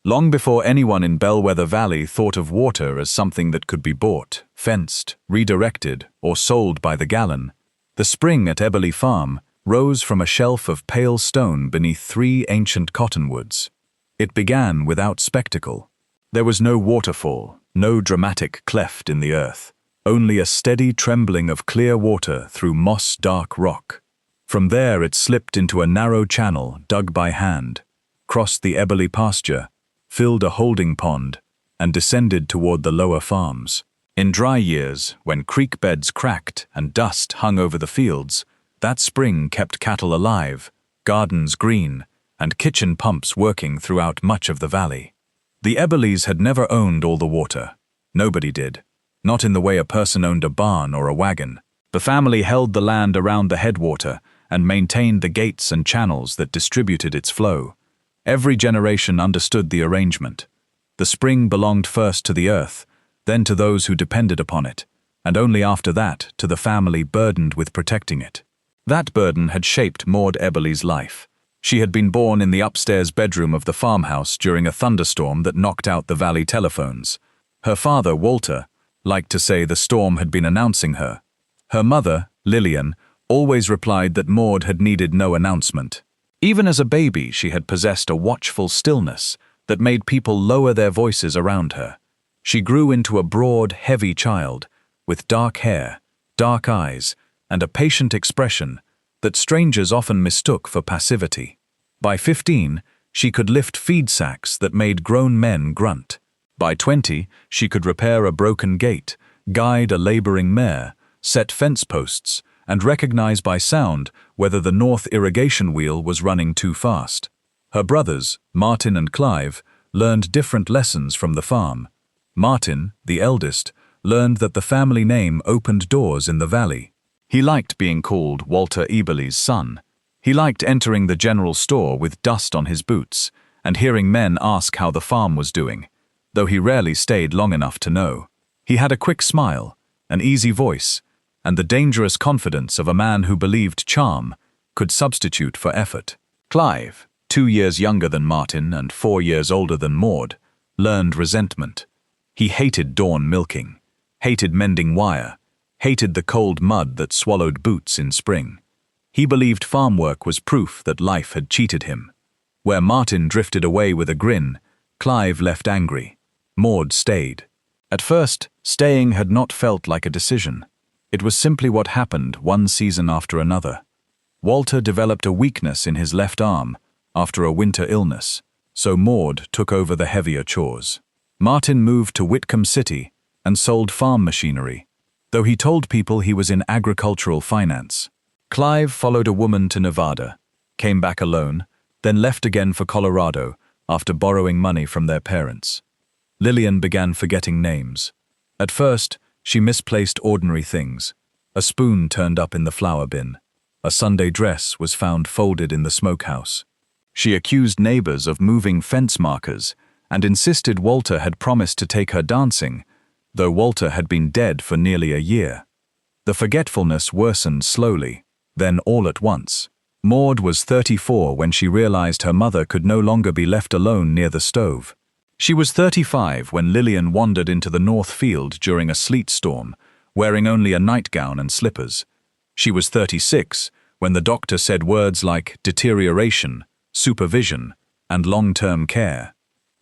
Long before anyone in Bellwether Valley thought of water as something that could be bought, fenced, redirected, or sold by the gallon, the spring at Eberly Farm rose from a shelf of pale stone beneath 3 ancient cottonwoods. It began without spectacle. There was no waterfall, no dramatic cleft in the earth, only a steady trembling of clear water through moss-dark rock. From there it slipped into a narrow channel dug by hand, crossed the Eberly pasture, filled a holding pond, and descended toward the lower farms. In dry years, when creek beds cracked and dust hung over the fields, that spring kept cattle alive, gardens green, and kitchen pumps working throughout much of the valley. The Eberlys had never owned all the water. Nobody did. Not in the way a person owned a barn or a wagon. The family held the land around the headwater and maintained the gates and channels that distributed its flow. Every generation understood the arrangement. The spring belonged first to the earth, then to those who depended upon it, and only after that to the family burdened with protecting it. That burden had shaped Maude Eberly's life. She had been born in the upstairs bedroom of the farmhouse during a thunderstorm that knocked out the valley telephones. Her father, Walter, liked to say the storm had been announcing her. Her mother, Lillian, always replied that Maude had needed no announcement. Even as a baby, she had possessed a watchful stillness that made people lower their voices around her. She grew into a broad, heavy child, with dark hair, dark eyes, and a patient expression that strangers often mistook for passivity. By 15, she could lift feed sacks that made grown men grunt. By 20, she could repair a broken gate, guide a laboring mare, set fence posts, and recognize by sound whether the north irrigation wheel was running too fast. Her brothers, Martin and Clive, learned different lessons from the farm. Martin, the eldest, learned that the family name opened doors in the valley. He liked being called Walter Eberly's son. He liked entering the general store with dust on his boots and hearing men ask how the farm was doing, though he rarely stayed long enough to know. He had a quick smile, an easy voice, and the dangerous confidence of a man who believed charm could substitute for effort. Clive, 2 years younger than Martin and 4 years older than Maude, learned resentment. He hated dawn milking, hated mending wire, hated the cold mud that swallowed boots in spring. He believed farm work was proof that life had cheated him. Where Martin drifted away with a grin, Clive left angry. Maude stayed. At first, staying had not felt like a decision. It was simply what happened one season after another. Walter developed a weakness in his left arm after a winter illness, so Maude took over the heavier chores. Martin moved to Whitcomb City and sold farm machinery, though he told people he was in agricultural finance. Clive followed a woman to Nevada, came back alone, then left again for Colorado after borrowing money from their parents. Lillian began forgetting names. At first, she misplaced ordinary things. A spoon turned up in the flour bin. A Sunday dress was found folded in the smokehouse. She accused neighbors of moving fence markers and insisted Walter had promised to take her dancing, though Walter had been dead for nearly a year. The forgetfulness worsened slowly, then all at once. Maude was 34 when she realized her mother could no longer be left alone near the stove. She was 35 when Lillian wandered into the north field during a sleet storm, wearing only a nightgown and slippers. She was 36 when the doctor said words like deterioration, supervision, and long-term care.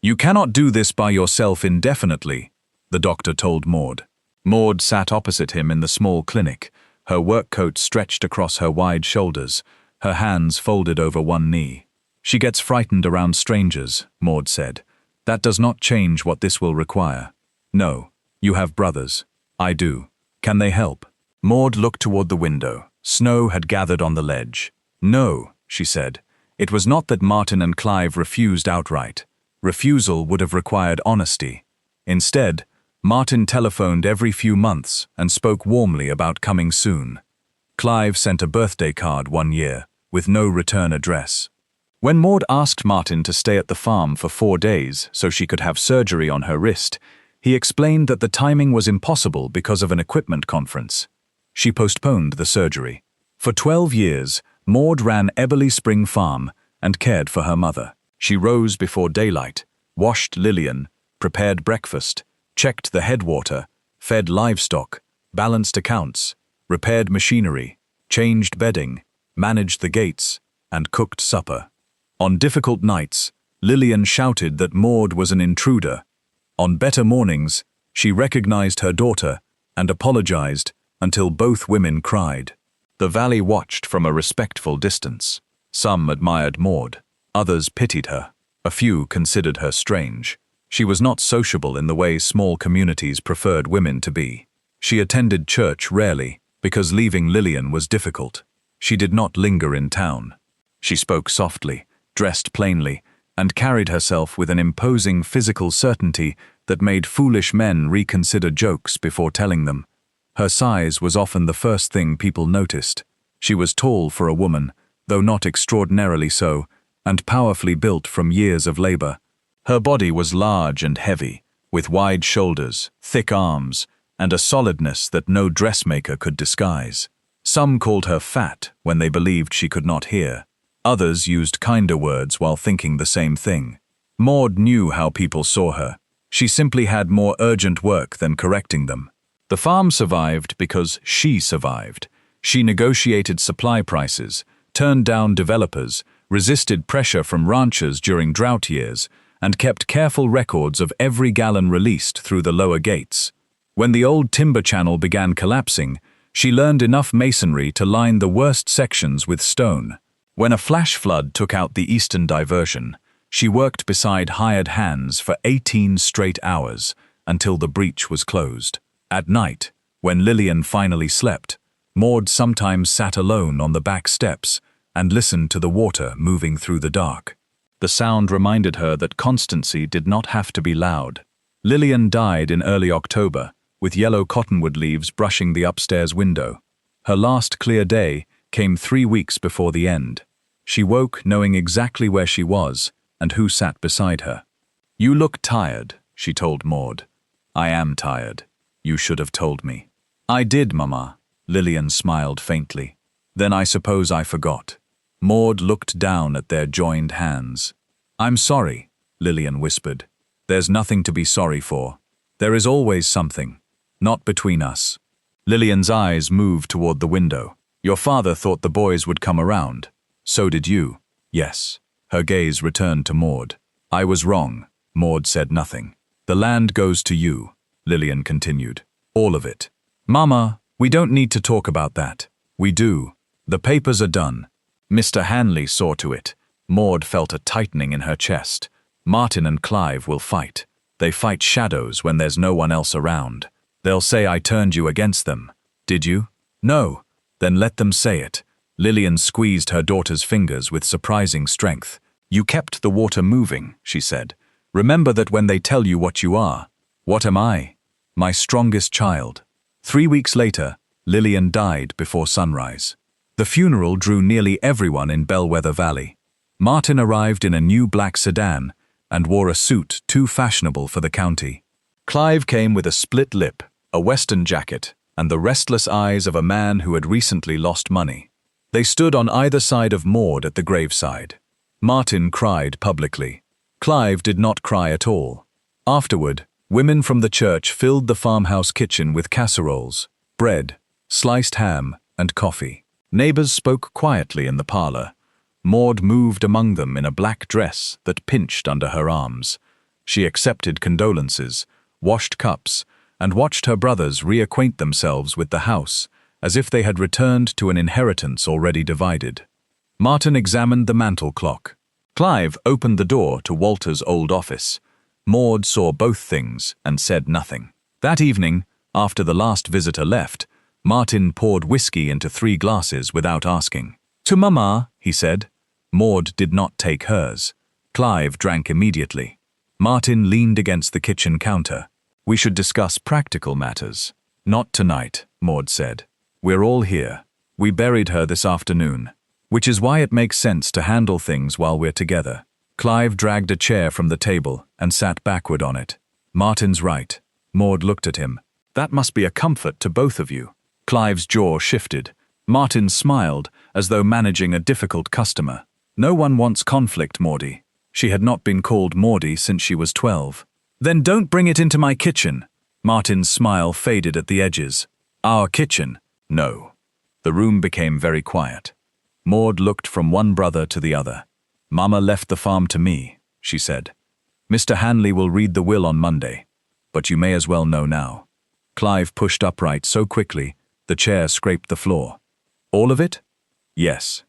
"You cannot do this by yourself indefinitely," the doctor told Maude. Maude sat opposite him in the small clinic, her work coat stretched across her wide shoulders, her hands folded over one knee. "She gets frightened around strangers," Maude said. "That does not change what this will require. No, you have brothers. I do. Can they help?" Maude looked toward the window. Snow had gathered on the ledge. "No," she said. It was not that Martin and Clive refused outright. Refusal would have required honesty. Instead, Martin telephoned every few months and spoke warmly about coming soon. Clive sent a birthday card one year, with no return address. When Maude asked Martin to stay at the farm for 4 days so she could have surgery on her wrist, he explained that the timing was impossible because of an equipment conference. She postponed the surgery. For 12 years, Maude ran Eberly Spring Farm and cared for her mother. She rose before daylight, washed Lillian, prepared breakfast, checked the headwater, fed livestock, balanced accounts, repaired machinery, changed bedding, managed the gates, and cooked supper. On difficult nights, Lillian shouted that Maude was an intruder. On better mornings, she recognized her daughter and apologized until both women cried. The valley watched from a respectful distance. Some admired Maude, others pitied her. A few considered her strange. She was not sociable in the way small communities preferred women to be. She attended church rarely because leaving Lillian was difficult. She did not linger in town. She spoke softly, dressed plainly, and carried herself with an imposing physical certainty that made foolish men reconsider jokes before telling them. Her size was often the first thing people noticed. She was tall for a woman, though not extraordinarily so, and powerfully built from years of labor. Her body was large and heavy, with wide shoulders, thick arms, and a solidness that no dressmaker could disguise. Some called her fat when they believed she could not hear. Others used kinder words while thinking the same thing. Maude knew how people saw her. She simply had more urgent work than correcting them. The farm survived because she survived. She negotiated supply prices, turned down developers, resisted pressure from ranchers during drought years, and kept careful records of every gallon released through the lower gates. When the old timber channel began collapsing, she learned enough masonry to line the worst sections with stone. When a flash flood took out the eastern diversion, she worked beside hired hands for 18 straight hours until the breach was closed. At night, when Lillian finally slept, Maude sometimes sat alone on the back steps and listened to the water moving through the dark. The sound reminded her that constancy did not have to be loud. Lillian died in early October, with yellow cottonwood leaves brushing the upstairs window. Her last clear day came 3 weeks before the end. She woke knowing exactly where she was and who sat beside her. "You look tired," she told Maude. "I am tired. You should have told me." "I did, Mama," Lillian smiled faintly. "Then I suppose I forgot." Maude looked down at their joined hands. "I'm sorry," Lillian whispered. "There's nothing to be sorry for. There is always something. Not between us." Lillian's eyes moved toward the window. "Your father thought the boys would come around. So did you." "Yes." Her gaze returned to Maude. "I was wrong." Maude said nothing. "The land goes to you," Lillian continued. "All of it." "Mama, we don't need to talk about that." "We do. The papers are done. Mr. Hanley saw to it." Maude felt a tightening in her chest. "Martin and Clive will fight. They fight shadows when there's no one else around. They'll say I turned you against them. Did you? No. Then let them say it." Lillian squeezed her daughter's fingers with surprising strength. "You kept the water moving," she said. "Remember that when they tell you what you are." "What am I?" "My strongest child." 3 weeks later, Lillian died before sunrise. The funeral drew nearly everyone in Bellwether Valley. Martin arrived in a new black sedan and wore a suit too fashionable for the county. Clive came with a split lip, a western jacket, and the restless eyes of a man who had recently lost money. They stood on either side of Maude at the graveside. Martin cried publicly. Clive did not cry at all. Afterward, women from the church filled the farmhouse kitchen with casseroles, bread, sliced ham, and coffee. Neighbors spoke quietly in the parlor. Maude moved among them in a black dress that pinched under her arms. She accepted condolences, washed cups, and watched her brothers reacquaint themselves with the house, as if they had returned to an inheritance already divided. Martin examined the mantel clock. Clive opened the door to Walter's old office. Maude saw both things and said nothing. That evening, after the last visitor left, Martin poured whiskey into 3 glasses without asking. "To Mama," he said. Maude did not take hers. Clive drank immediately. Martin leaned against the kitchen counter. "We should discuss practical matters." "Not tonight," Maude said. "We're all here. We buried her this afternoon, which is why it makes sense to handle things while we're together." Clive dragged a chair from the table and sat backward on it. "Martin's right." Maude looked at him. "That must be a comfort to both of you." Clive's jaw shifted. Martin smiled, as though managing a difficult customer. "No one wants conflict, Maudie." She had not been called Maude since she was 12. Then don't bring it into my kitchen. Martin's smile faded at the edges. Our kitchen? No. The room became very quiet. Maude looked from one brother to the other. Mama left the farm to me, she said. Mr. Hanley will read the will on Monday, but you may as well know now. Clive pushed upright so quickly, the chair scraped the floor. All of it? Yes.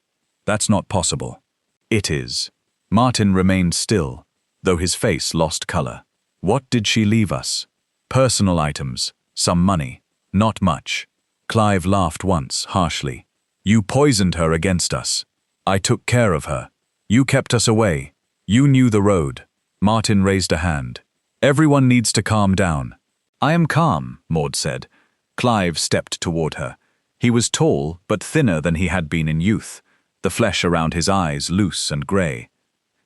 That's not possible. It is. Martin remained still, though his face lost color. What did she leave us? Personal items, some money, not much. Clive laughed once, harshly. You poisoned her against us. I took care of her. You kept us away. You knew the road. Martin raised a hand. Everyone needs to calm down. I am calm, Maude said. Clive stepped toward her. He was tall, but thinner than he had been in youth, the flesh around his eyes loose and grey.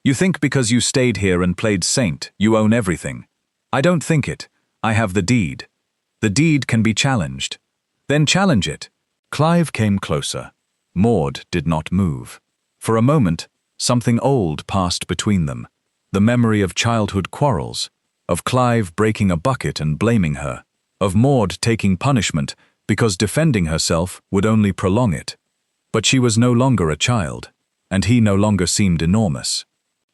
You think because you stayed here and played saint, you own everything. I don't think it. I have the deed. The deed can be challenged. Then challenge it. Clive came closer. Maude did not move. For a moment, something old passed between them. The memory of childhood quarrels, of Clive breaking a bucket and blaming her, of Maude taking punishment because defending herself would only prolong it. But she was no longer a child, and he no longer seemed enormous.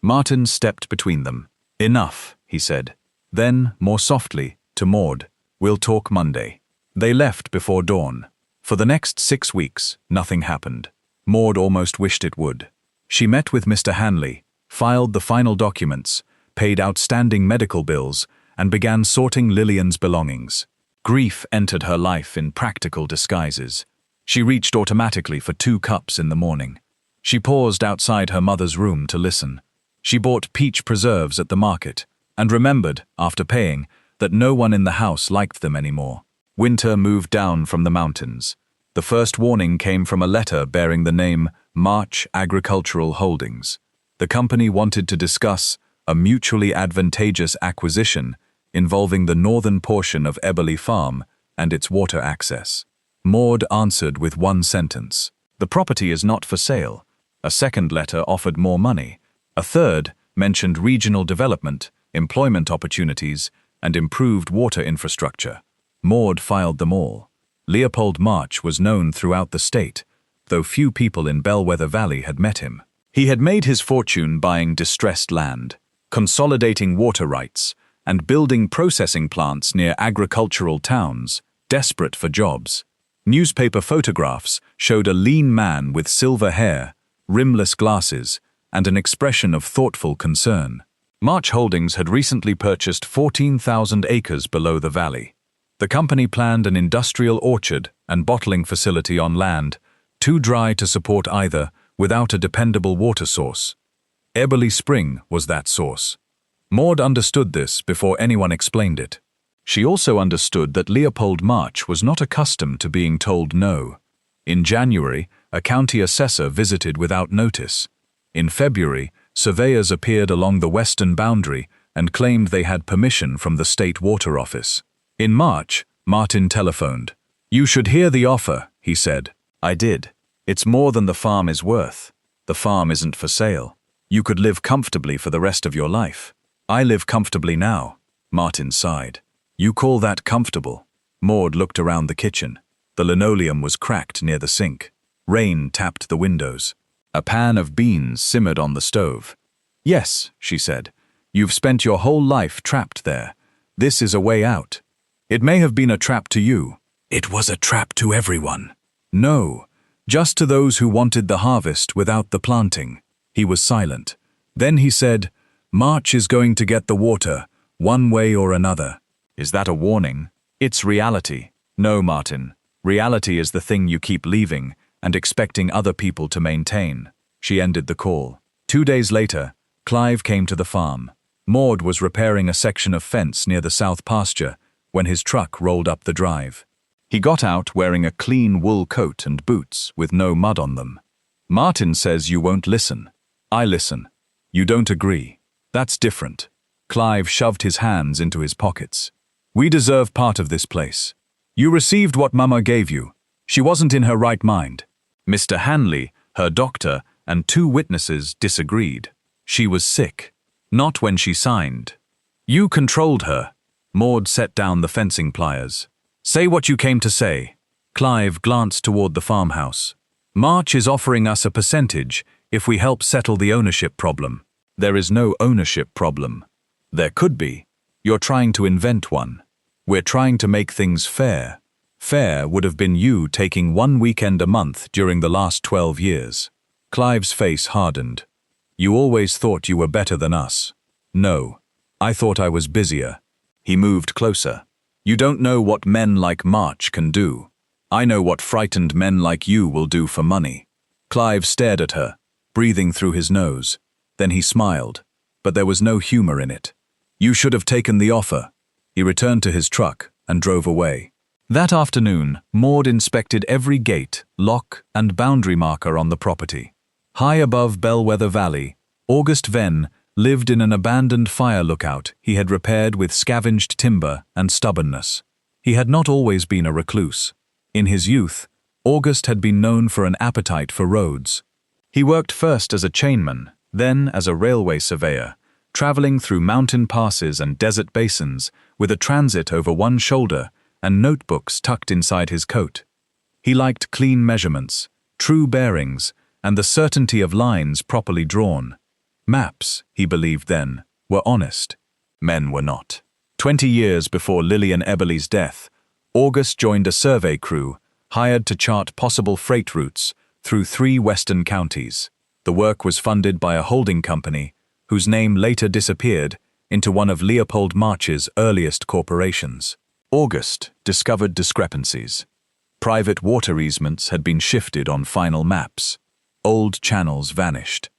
Martin stepped between them. Enough, he said. Then, more softly, to Maude, we'll talk Monday. They left before dawn. For the next 6 weeks, nothing happened. Maude almost wished it would. She met with Mr. Hanley, filed the final documents, paid outstanding medical bills, and began sorting Lillian's belongings. Grief entered her life in practical disguises. She reached automatically for 2 cups in the morning. She paused outside her mother's room to listen. She bought peach preserves at the market, and remembered, after paying, that no one in the house liked them anymore. Winter moved down from the mountains. The first warning came from a letter bearing the name March Agricultural Holdings. The company wanted to discuss a mutually advantageous acquisition involving the northern portion of Eberly Farm and its water access. Maude answered with one sentence. The property is not for sale. A second letter offered more money. A third mentioned regional development, employment opportunities, and improved water infrastructure. Maude filed them all. Leopold March was known throughout the state, though few people in Bellwether Valley had met him. He had made his fortune buying distressed land, consolidating water rights, and building processing plants near agricultural towns, desperate for jobs. Newspaper photographs showed a lean man with silver hair, rimless glasses, and an expression of thoughtful concern. March Holdings had recently purchased 14,000 acres below the valley. The company planned an industrial orchard and bottling facility on land, too dry to support either, without a dependable water source. Eberly Spring was that source. Maude understood this before anyone explained it. She also understood that Leopold March was not accustomed to being told no. In January, a county assessor visited without notice. In February, surveyors appeared along the western boundary and claimed they had permission from the state water office. In March, Martin telephoned. "You should hear the offer," he said. "I did. It's more than the farm is worth. The farm isn't for sale. You could live comfortably for the rest of your life. I live comfortably now." Martin sighed. "You call that comfortable?" Maude looked around the kitchen. The linoleum was cracked near the sink. Rain tapped the windows. A pan of beans simmered on the stove. "Yes," she said. "You've spent your whole life trapped there. This is a way out. It may have been a trap to you. It was a trap to everyone." "No. Just to those who wanted the harvest without the planting." He was silent. Then he said, "March is going to get the water, one way or another." "Is that a warning?" "It's reality." "No, Martin. Reality is the thing you keep leaving and expecting other people to maintain." She ended the call. 2 days later, Clive came to the farm. Maude was repairing a section of fence near the south pasture when his truck rolled up the drive. He got out wearing a clean wool coat and boots with no mud on them. "Martin says you won't listen." "I listen. You don't agree. That's different." Clive shoved his hands into his pockets. "We deserve part of this place. You received what Mama gave you. She wasn't in her right mind." Mr. Hanley, her doctor, and 2 witnesses disagreed. She was sick. Not when she signed. You controlled her. Maude set down the fencing pliers. Say what you came to say. Clive glanced toward the farmhouse. March is offering us a percentage if we help settle the ownership problem. There is no ownership problem. There could be. You're trying to invent one. We're trying to make things fair. Fair would have been you taking 1 weekend a month during the last 12 years. Clive's face hardened. You always thought you were better than us. No. I thought I was busier. He moved closer. You don't know what men like March can do. I know what frightened men like you will do for money. Clive stared at her, breathing through his nose. Then he smiled, but there was no humor in it. You should have taken the offer. He returned to his truck and drove away. That afternoon, Maude inspected every gate, lock, and boundary marker on the property. High above Bellwether Valley, August Venn lived in an abandoned fire lookout he had repaired with scavenged timber and stubbornness. He had not always been a recluse. In his youth, August had been known for an appetite for roads. He worked first as a chainman, then as a railway surveyor, traveling through mountain passes and desert basins with a transit over one shoulder and notebooks tucked inside his coat. He liked clean measurements, true bearings, and the certainty of lines properly drawn. Maps, he believed then, were honest. Men were not. 20 years before Lillian Eberly's death, August joined a survey crew hired to chart possible freight routes through 3 western counties. The work was funded by a holding company whose name later disappeared into one of Leopold March's earliest corporations. August discovered discrepancies. Private water easements had been shifted on final maps. Old channels vanished.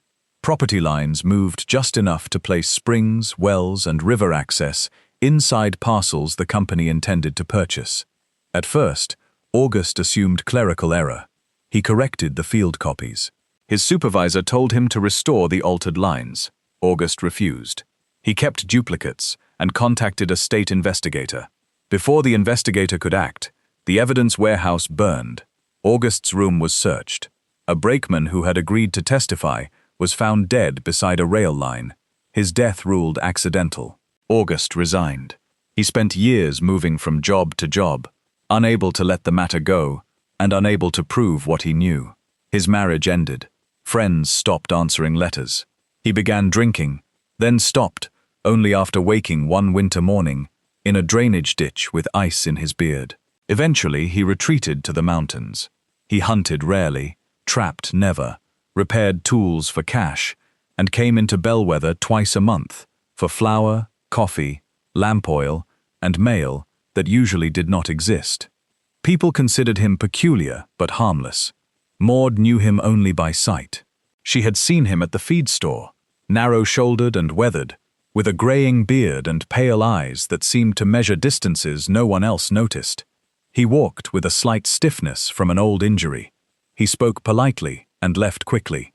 Property lines moved just enough to place springs, wells, and river access inside parcels the company intended to purchase. At first, August assumed clerical error. He corrected the field copies. His supervisor told him to restore the altered lines. August refused. He kept duplicates and contacted a state investigator. Before the investigator could act, the evidence warehouse burned. August's room was searched. A brakeman who had agreed to testify was found dead beside a rail line. His death ruled accidental. August resigned. He spent years moving from job to job, unable to let the matter go and unable to prove what he knew. His marriage ended. Friends stopped answering letters. He began drinking, then stopped, only after waking one winter morning in a drainage ditch with ice in his beard. Eventually, he retreated to the mountains. He hunted rarely, trapped never, repaired tools for cash, and came into Bellwether twice a month for flour, coffee, lamp oil, and mail that usually did not exist. People considered him peculiar but harmless. Maude knew him only by sight. She had seen him at the feed store, narrow-shouldered and weathered, with a graying beard and pale eyes that seemed to measure distances no one else noticed. He walked with a slight stiffness from an old injury. He spoke politely and left quickly.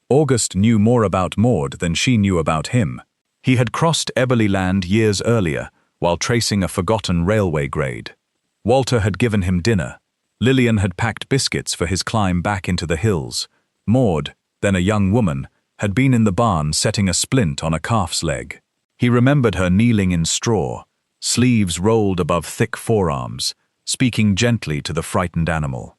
August knew more about Maude than she knew about him. He had crossed Eberly land years earlier while tracing a forgotten railway grade. Walter had given him dinner. Lillian had packed biscuits for his climb back into the hills. Maude, then a young woman, had been in the barn setting a splint on a calf's leg. He remembered her kneeling in straw, sleeves rolled above thick forearms, speaking gently to the frightened animal.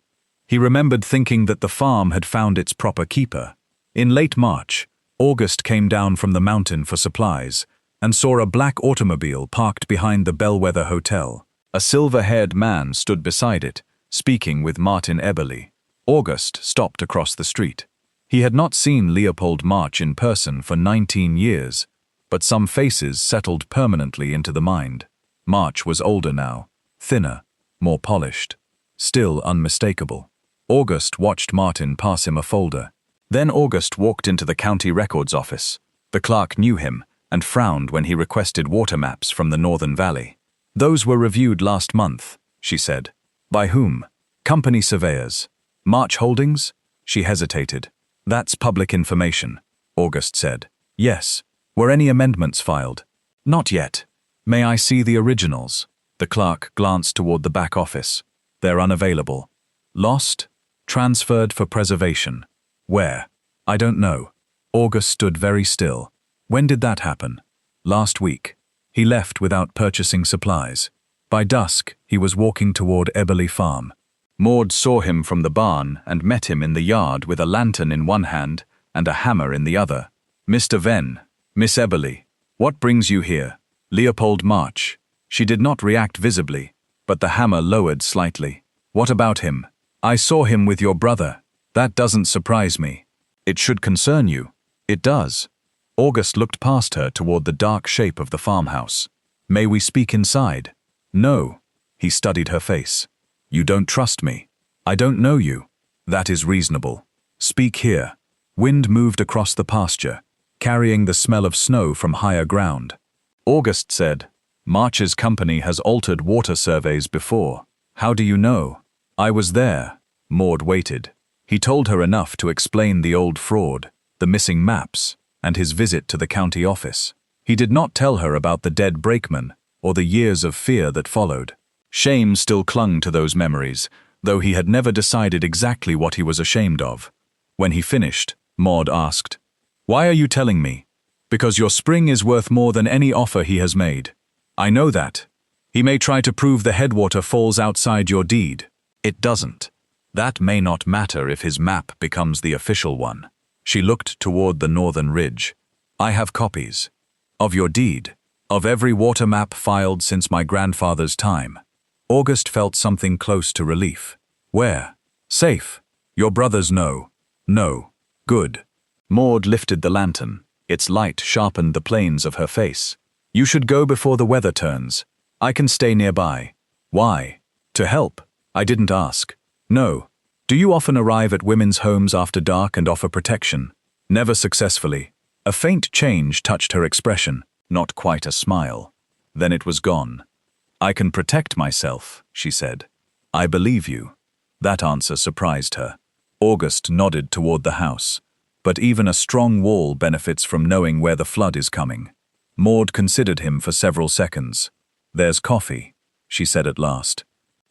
He remembered thinking that the farm had found its proper keeper. In late March, August came down from the mountain for supplies and saw a black automobile parked behind the Bellwether Hotel. A silver-haired man stood beside it, speaking with Martin Eberly. August stopped across the street. He had not seen Leopold March in person for 19 years, but some faces settled permanently into the mind. March was older now, thinner, more polished, still unmistakable. August watched Martin pass him a folder. Then August walked into the county records office. The clerk knew him and frowned when he requested water maps from the Northern Valley. "Those were reviewed last month," she said. "By whom?" "Company surveyors." "March Holdings?" She hesitated. "That's public information," August said. "Yes. Were any amendments filed?" "Not yet." "May I see the originals?" The clerk glanced toward the back office. "They're unavailable." "Lost?" "Transferred for preservation." "Where?" "I don't know." August stood very still. When did that happen? Last week. He left without purchasing supplies. By dusk, he was walking toward Eberly Farm. Maude saw him from the barn and met him in the yard with a lantern in one hand and a hammer in the other. Mr. Venn, Miss Eberly, what brings you here? Leopold March. She did not react visibly, but the hammer lowered slightly. What about him? I saw him with your brother. That doesn't surprise me. It should concern you. It does. August looked past her toward the dark shape of the farmhouse. May we speak inside? No. He studied her face. You don't trust me. I don't know you. That is reasonable. Speak here. Wind moved across the pasture, carrying the smell of snow from higher ground. August said, March's company has altered water surveys before. How do you know? I was there. Maude waited. He told her enough to explain the old fraud, the missing maps, and his visit to the county office. He did not tell her about the dead brakeman or the years of fear that followed. Shame still clung to those memories, though he had never decided exactly what he was ashamed of. When he finished, Maude asked, Why are you telling me? Because your spring is worth more than any offer he has made. I know that. He may try to prove the headwater falls outside your deed. It doesn't. That may not matter if his map becomes the official one. She looked toward the northern ridge. I have copies. Of your deed. Of every water map filed since my grandfather's time. August felt something close to relief. Where? Safe. Your brothers know. No. Good. Maude lifted the lantern. Its light sharpened the planes of her face. You should go before the weather turns. I can stay nearby. Why? To help. I didn't ask. No. Do you often arrive at women's homes after dark and offer protection? Never successfully. A faint change touched her expression, not quite a smile. Then it was gone. I can protect myself, she said. I believe you. That answer surprised her. August nodded toward the house. But even a strong wall benefits from knowing where the flood is coming. Maude considered him for several seconds. There's coffee, she said at last.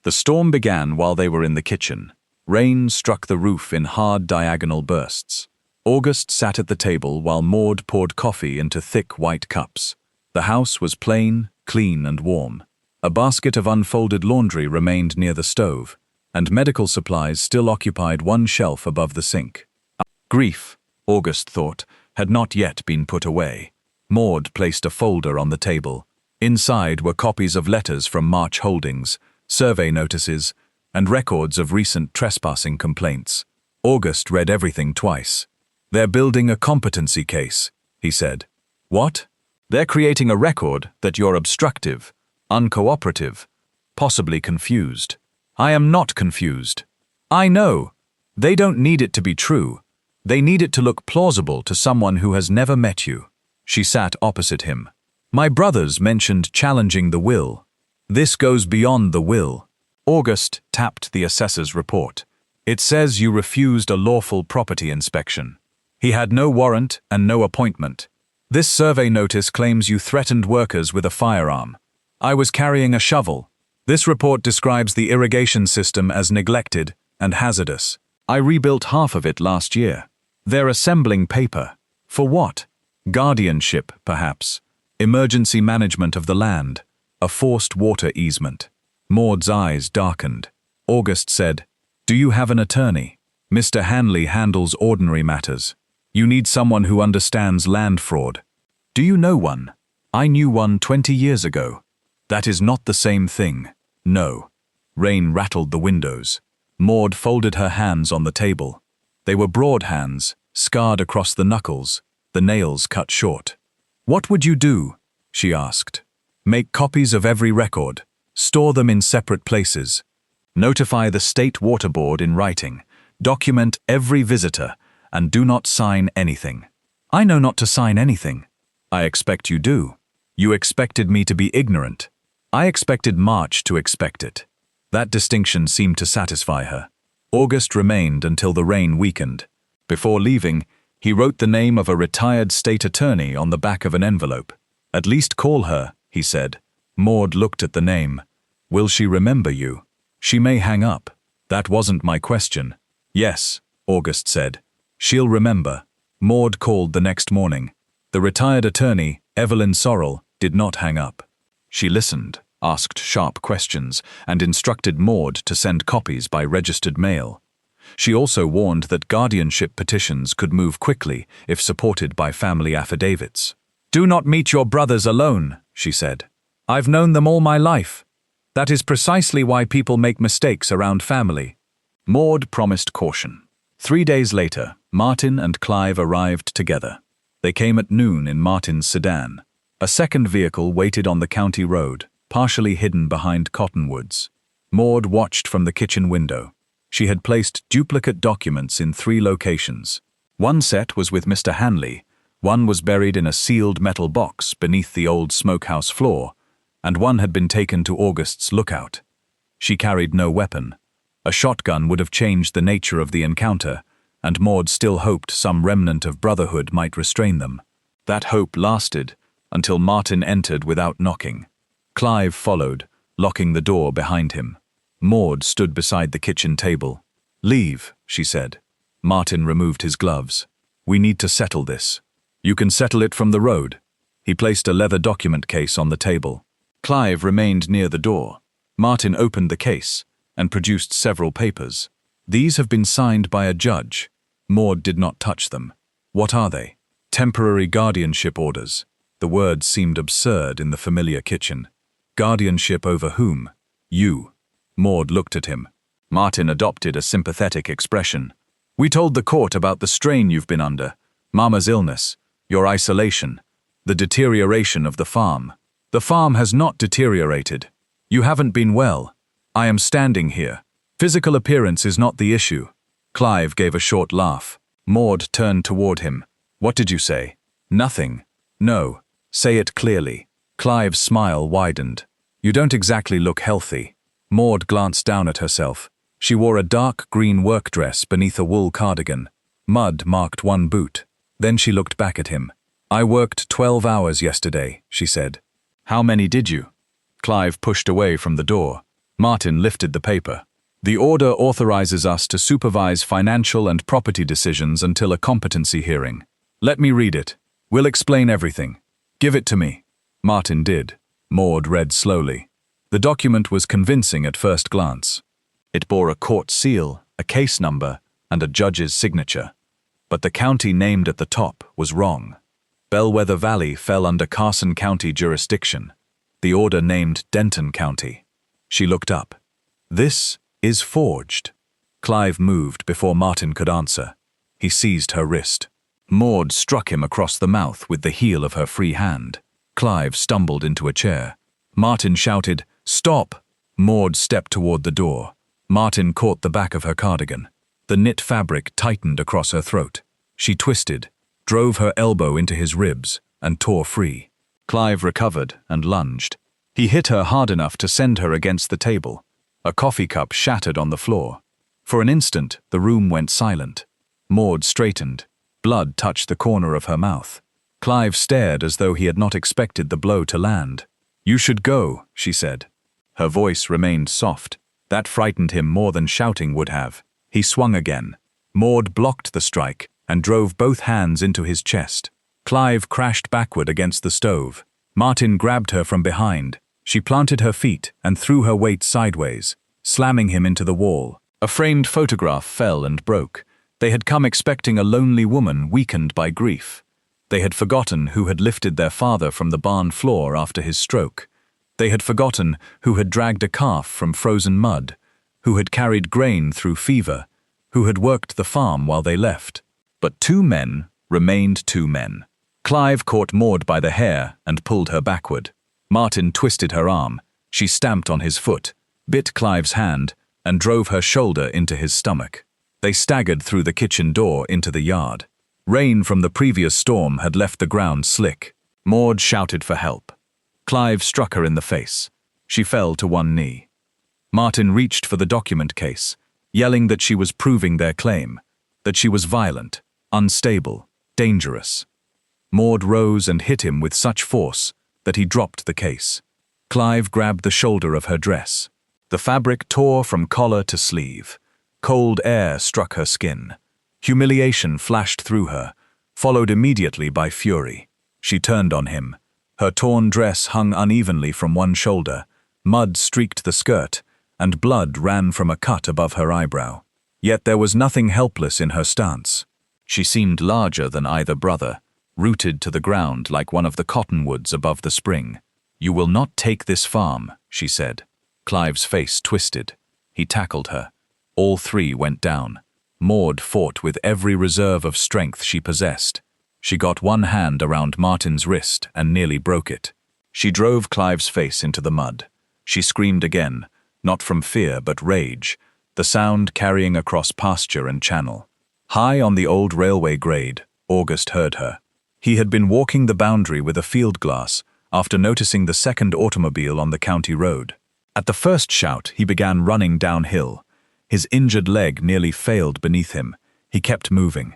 The storm began while they were in the kitchen. Rain struck the roof in hard diagonal bursts. August sat at the table while Maude poured coffee into thick white cups. The house was plain, clean and warm. A basket of unfolded laundry remained near the stove, and medical supplies still occupied one shelf above the sink. Grief, August thought, had not yet been put away. Maude placed a folder on the table. Inside were copies of letters from March Holdings, survey notices, and records of recent trespassing complaints. August read everything twice. They're building a competency case, he said. What? They're creating a record that you're obstructive, uncooperative, possibly confused. I am not confused. I know. They don't need it to be true. They need it to look plausible to someone who has never met you. She sat opposite him. My brothers mentioned challenging the will. This goes beyond the will. August tapped the assessor's report. It says you refused a lawful property inspection. He had no warrant and no appointment. This survey notice claims you threatened workers with a firearm. I was carrying a shovel. This report describes the irrigation system as neglected and hazardous. I rebuilt half of it last year. They're assembling paper. For what? Guardianship, perhaps. Emergency management of the land. A forced water easement. Maude's eyes darkened. August said, Do you have an attorney? Mr. Hanley handles ordinary matters. You need someone who understands land fraud. Do you know one? I knew one 20 years ago. That is not the same thing. No. Rain rattled the windows. Maude folded her hands on the table. They were broad hands, scarred across the knuckles, the nails cut short. What would you do? She asked. Make copies of every record. Store them in separate places. Notify the State Water Board in writing. Document every visitor, and do not sign anything. I know not to sign anything. I expect you do. You expected me to be ignorant. I expected March to expect it. That distinction seemed to satisfy her. August remained until the rain weakened. Before leaving, he wrote the name of a retired state attorney on the back of an envelope. At least call her, he said. Maude looked at the name. Will she remember you? She may hang up. That wasn't my question. Yes, August said. She'll remember. Maude called the next morning. The retired attorney, Evelyn Sorrell, did not hang up. She listened, asked sharp questions, and instructed Maude to send copies by registered mail. She also warned that guardianship petitions could move quickly if supported by family affidavits. "Do not meet your brothers alone," she said. "I've known them all my life. That is precisely why people make mistakes around family." Maude promised caution. 3 days later, Martin and Clive arrived together. They came at noon in Martin's sedan. A second vehicle waited on the county road, partially hidden behind cottonwoods. Maude watched from the kitchen window. She had placed duplicate documents in 3 locations. One set was with Mr. Hanley, one was buried in a sealed metal box beneath the old smokehouse floor, and one had been taken to August's lookout. She carried no weapon. A shotgun would have changed the nature of the encounter, and Maude still hoped some remnant of brotherhood might restrain them. That hope lasted until Martin entered without knocking. Clive followed, locking the door behind him. Maude stood beside the kitchen table. "Leave," she said. Martin removed his gloves. "We need to settle this." "You can settle it from the road." He placed a leather document case on the table. Clive remained near the door. Martin opened the case and produced several papers. "These have been signed by a judge." Maude did not touch them. "What are they?" "Temporary guardianship orders." The words seemed absurd in the familiar kitchen. "Guardianship over whom?" "You." Maude looked at him. Martin adopted a sympathetic expression. "We told the court about the strain you've been under, Mama's illness, your isolation, the deterioration of the farm. The farm has not deteriorated. You haven't been well. I am standing here. Physical appearance is not the issue." Clive gave a short laugh. Maude turned toward him. "What did you say?" "Nothing." "No. Say it clearly." Clive's smile widened. "You don't exactly look healthy." Maude glanced down at herself. She wore a dark green work dress beneath a wool cardigan. Mud marked one boot. Then she looked back at him. "I worked 12 hours yesterday," she said. "How many did you?" Clive pushed away from the door. Martin lifted the paper. "The order authorizes us to supervise financial and property decisions until a competency hearing. Let me read it. We'll explain everything. Give it to me." Martin did. Maude read slowly. The document was convincing at first glance. It bore a court seal, a case number, and a judge's signature. But the county named at the top was wrong. Bellwether Valley fell under Carson County jurisdiction. The order named Denton County. She looked up. "This is forged." Clive moved before Martin could answer. He seized her wrist. Maude struck him across the mouth with the heel of her free hand. Clive stumbled into a chair. Martin shouted, "Stop!" Maude stepped toward the door. Martin caught the back of her cardigan. The knit fabric tightened across her throat. She twisted, drove her elbow into his ribs, and tore free. Clive recovered and lunged. He hit her hard enough to send her against the table. A coffee cup shattered on the floor. For an instant, the room went silent. Maude straightened. Blood touched the corner of her mouth. Clive stared as though he had not expected the blow to land. "You should go," she said. Her voice remained soft. That frightened him more than shouting would have. He swung again. Maude blocked the strike and drove both hands into his chest. Clive crashed backward against the stove. Martin grabbed her from behind. She planted her feet and threw her weight sideways, slamming him into the wall. A framed photograph fell and broke. They had come expecting a lonely woman weakened by grief. They had forgotten who had lifted their father from the barn floor after his stroke. They had forgotten who had dragged a calf from frozen mud, who had carried grain through fever, who had worked the farm while they left. But 2 men remained 2 men. Clive caught Maude by the hair and pulled her backward. Martin twisted her arm. She stamped on his foot, bit Clive's hand, and drove her shoulder into his stomach. They staggered through the kitchen door into the yard. Rain from the previous storm had left the ground slick. Maude shouted for help. Clive struck her in the face. She fell to one knee. Martin reached for the document case, yelling that she was proving their claim, that she was violent, unstable, dangerous. Maude rose and hit him with such force that he dropped the case. Clive grabbed the shoulder of her dress. The fabric tore from collar to sleeve. Cold air struck her skin. Humiliation flashed through her, followed immediately by fury. She turned on him. Her torn dress hung unevenly from one shoulder, mud streaked the skirt, and blood ran from a cut above her eyebrow. Yet there was nothing helpless in her stance. She seemed larger than either brother, rooted to the ground like one of the cottonwoods above the spring. "You will not take this farm," she said. Clive's face twisted. He tackled her. All three went down. Maude fought with every reserve of strength she possessed. She got one hand around Martin's wrist and nearly broke it. She drove Clive's face into the mud. She screamed again, not from fear but rage, the sound carrying across pasture and channel. High on the old railway grade, August heard her. He had been walking the boundary with a field glass after noticing the second automobile on the county road. At the first shout, he began running downhill. His injured leg nearly failed beneath him. He kept moving.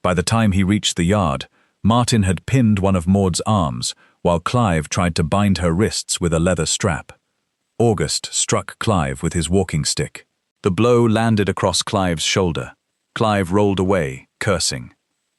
By the time he reached the yard, Martin had pinned one of Maude's arms, while Clive tried to bind her wrists with a leather strap. August struck Clive with his walking stick. The blow landed across Clive's shoulder. Clive rolled away, cursing.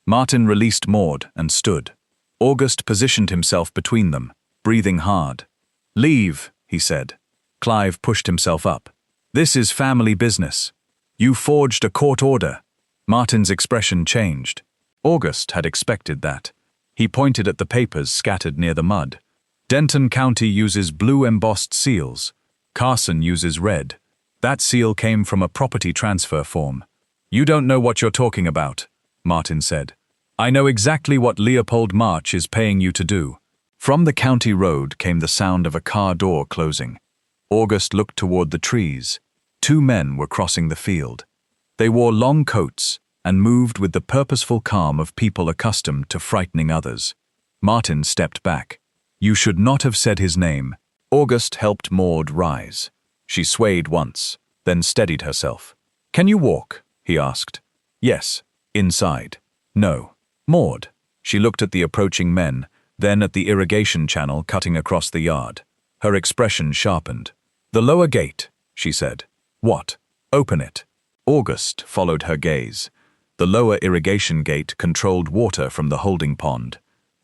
Martin released Maude and stood. August positioned himself between them, breathing hard. "Leave," he said. Clive pushed himself up. "This is family business. You forged a court order." Martin's expression changed. August had expected that. He pointed at the papers scattered near the mud. "Denton County uses blue embossed seals. Carson uses red. That seal came from a property transfer form." "You don't know what you're talking about," Martin said. "I know exactly what Leopold March is paying you to do." From the county road came the sound of a car door closing. August looked toward the trees. 2 men were crossing the field. They wore long coats and moved with the purposeful calm of people accustomed to frightening others. Martin stepped back. "You should not have said his name." August helped Maude rise. She swayed once, then steadied herself. "Can you walk?" he asked. "Yes." "Inside?" "No." "Maude." She looked at the approaching men, then at the irrigation channel cutting across the yard. Her expression sharpened. "The lower gate," she said. "What?" "Open it." August followed her gaze. The lower irrigation gate controlled water from the holding pond.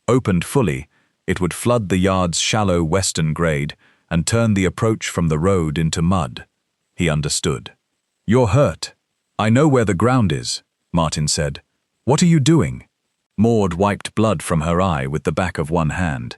Opened fully, it would flood the yard's shallow western grade and turn the approach from the road into mud. He understood. "You're hurt." "I know where the ground is," Martin said. "What are you doing?" Maude wiped blood from her eye with the back of one hand.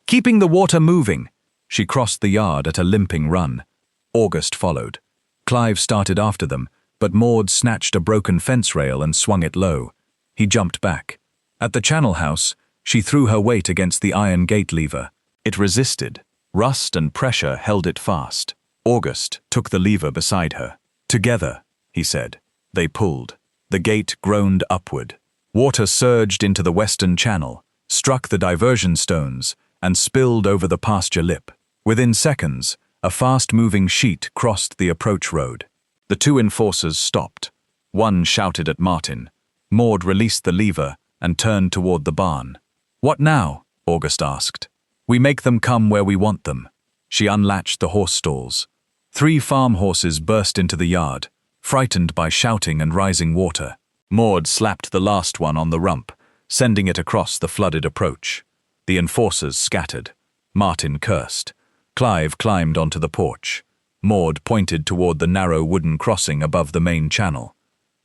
"Keeping the water moving." She crossed the yard at a limping run. August followed. Clive started after them, but Maude snatched a broken fence rail and swung it low. He jumped back. At the channel house, she threw her weight against the iron gate lever. It resisted. Rust and pressure held it fast. August took the lever beside her. "Together," he said. They pulled. The gate groaned upward. Water surged into the western channel, struck the diversion stones, and spilled over the pasture lip. Within seconds, a fast-moving sheet crossed the approach road. The 2 enforcers stopped. One shouted at Martin. Maude released the lever and turned toward the barn. "What now?" August asked. "We make them come where we want them." She unlatched the horse stalls. 3 farm horses burst into the yard, frightened by shouting and rising water. Maude slapped the last one on the rump, sending it across the flooded approach. The enforcers scattered. Martin cursed. Clive climbed onto the porch. Maude pointed toward the narrow wooden crossing above the main channel.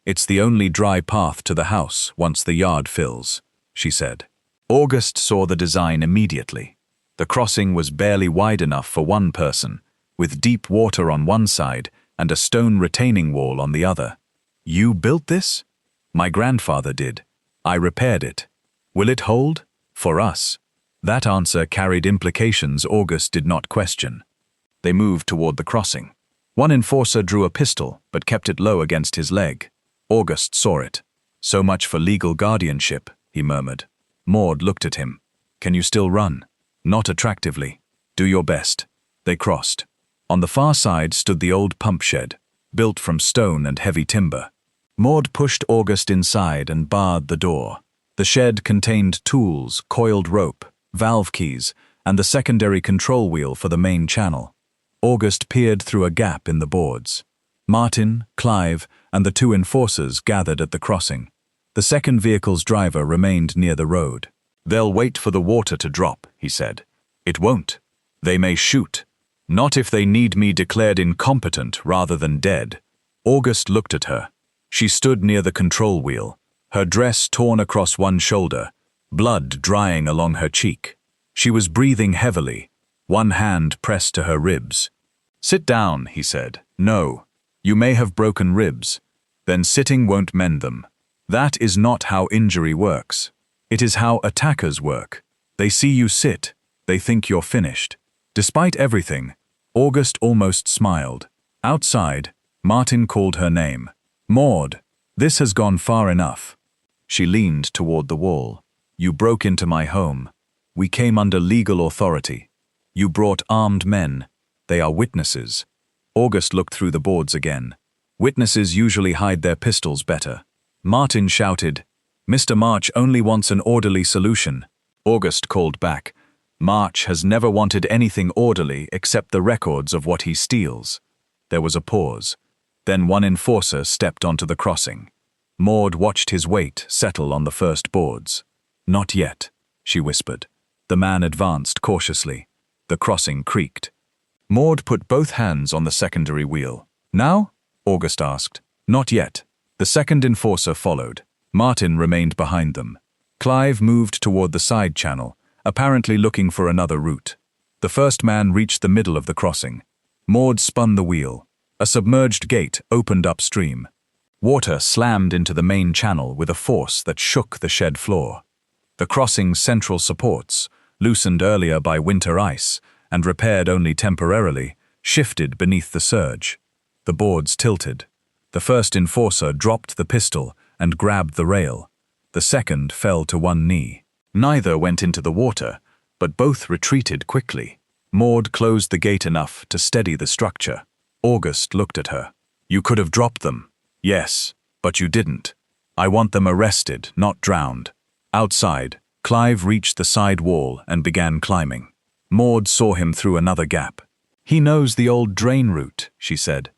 "It's the only dry path to the house once the yard fills," she said. August saw the design immediately. The crossing was barely wide enough for one person, with deep water on one side and a stone retaining wall on the other. "You built this?" "My grandfather did. I repaired it." "Will it hold?" "For us." That answer carried implications August did not question. They moved toward the crossing. One enforcer drew a pistol, but kept it low against his leg. August saw it. "So much for legal guardianship," he murmured. Maude looked at him. "Can you still run?" "Not attractively." "Do your best." They crossed. On the far side stood the old pump shed, built from stone and heavy timber. Maude pushed August inside and barred the door. The shed contained tools, coiled rope, valve keys, and the secondary control wheel for the main channel. August peered through a gap in the boards. Martin, Clive, and the 2 enforcers gathered at the crossing. The second vehicle's driver remained near the road. They'll wait for the water to drop, he said. It won't. They may shoot. Not if they need me declared incompetent rather than dead. August looked at her. She stood near the control wheel, her dress torn across one shoulder, blood drying along her cheek. She was breathing heavily, one hand pressed to her ribs. Sit down, he said. No. You may have broken ribs. Then sitting won't mend them. That is not how injury works. It is how attackers work. They see you sit. They think you're finished. Despite everything, August almost smiled. Outside, Martin called her name. Maude, this has gone far enough. She leaned toward the wall. You broke into my home. We came under legal authority. You brought armed men. They are witnesses. August looked through the boards again. Witnesses usually hide their pistols better. Martin shouted, Mr. March only wants an orderly solution. August called back. March has never wanted anything orderly except the records of what he steals. There was a pause. Then one enforcer stepped onto the crossing. Maude watched his weight settle on the first boards. Not yet, she whispered. The man advanced cautiously. The crossing creaked. Maude put both hands on the secondary wheel. Now? August asked. Not yet. The second enforcer followed. Martin remained behind them. Clive moved toward the side channel, apparently looking for another route. The first man reached the middle of the crossing. Maude spun the wheel. A submerged gate opened upstream. Water slammed into the main channel with a force that shook the shed floor. The crossing's central supports, loosened earlier by winter ice and repaired only temporarily, shifted beneath the surge. The boards tilted. The first enforcer dropped the pistol and grabbed the rail. The second fell to one knee. Neither went into the water, but both retreated quickly. Maude closed the gate enough to steady the structure. August looked at her. You could have dropped them. Yes, but you didn't. I want them arrested, not drowned. Outside, Clive reached the side wall and began climbing. Maude saw him through another gap. He knows the old drain route, she said.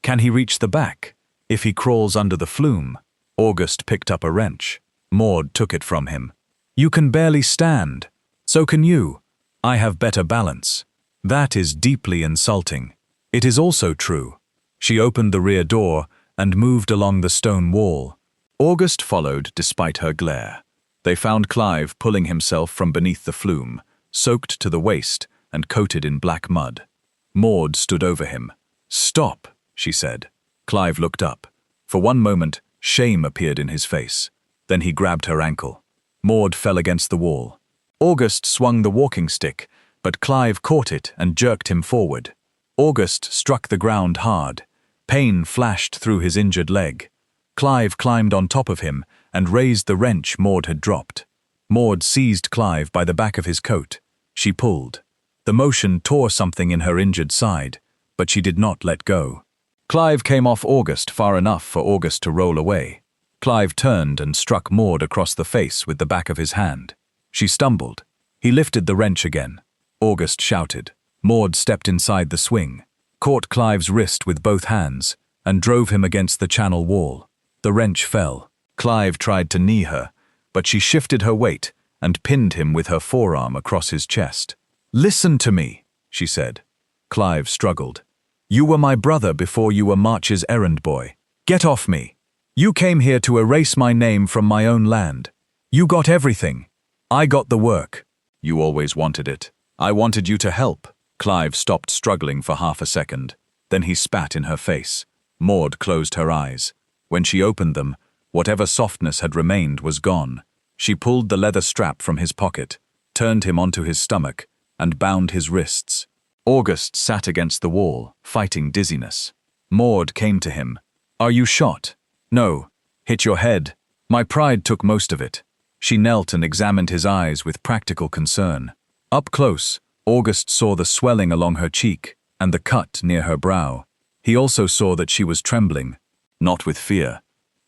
Can he reach the back? If he crawls under the flume. August picked up a wrench. Maude took it from him. You can barely stand. So can you. I have better balance. That is deeply insulting. It is also true. She opened the rear door and moved along the stone wall. August followed despite her glare. They found Clive pulling himself from beneath the flume, soaked to the waist and coated in black mud. Maude stood over him. Stop, she said. Clive looked up. For one moment, shame appeared in his face. Then he grabbed her ankle. Maude fell against the wall. August swung the walking stick, but Clive caught it and jerked him forward. August struck the ground hard. Pain flashed through his injured leg. Clive climbed on top of him and raised the wrench Maude had dropped. Maude seized Clive by the back of his coat. She pulled. The motion tore something in her injured side, but she did not let go. Clive came off August far enough for August to roll away. Clive turned and struck Maude across the face with the back of his hand. She stumbled. He lifted the wrench again. August shouted. Maude stepped inside the swing, caught Clive's wrist with both hands, and drove him against the channel wall. The wrench fell. Clive tried to knee her, but she shifted her weight and pinned him with her forearm across his chest. Listen to me, she said. Clive struggled. You were my brother before you were March's errand boy. Get off me. You came here to erase my name from my own land. You got everything. I got the work. You always wanted it. I wanted you to help. Clive stopped struggling for half a second. Then he spat in her face. Maude closed her eyes. When she opened them, whatever softness had remained was gone. She pulled the leather strap from his pocket, turned him onto his stomach, and bound his wrists. August sat against the wall, fighting dizziness. Maude came to him. Are you shot? No. Hit your head. My pride took most of it. She knelt and examined his eyes with practical concern. Up close, August saw the swelling along her cheek and the cut near her brow. He also saw that she was trembling, not with fear,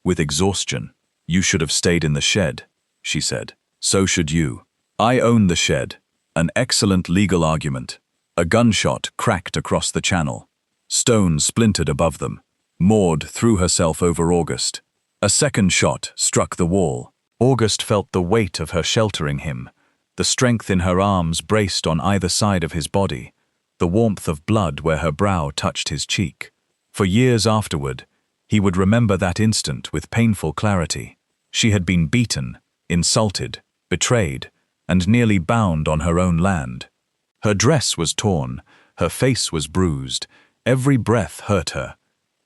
with exhaustion. You should have stayed in the shed, she said. So should you. I own the shed. An excellent legal argument. A gunshot cracked across the channel. Stone splintered above them. Maude threw herself over August. A second shot struck the wall. August felt the weight of her sheltering him, the strength in her arms braced on either side of his body, the warmth of blood where her brow touched his cheek. For years afterward, he would remember that instant with painful clarity. She had been beaten, insulted, betrayed, and nearly bound on her own land. Her dress was torn, her face was bruised, every breath hurt her.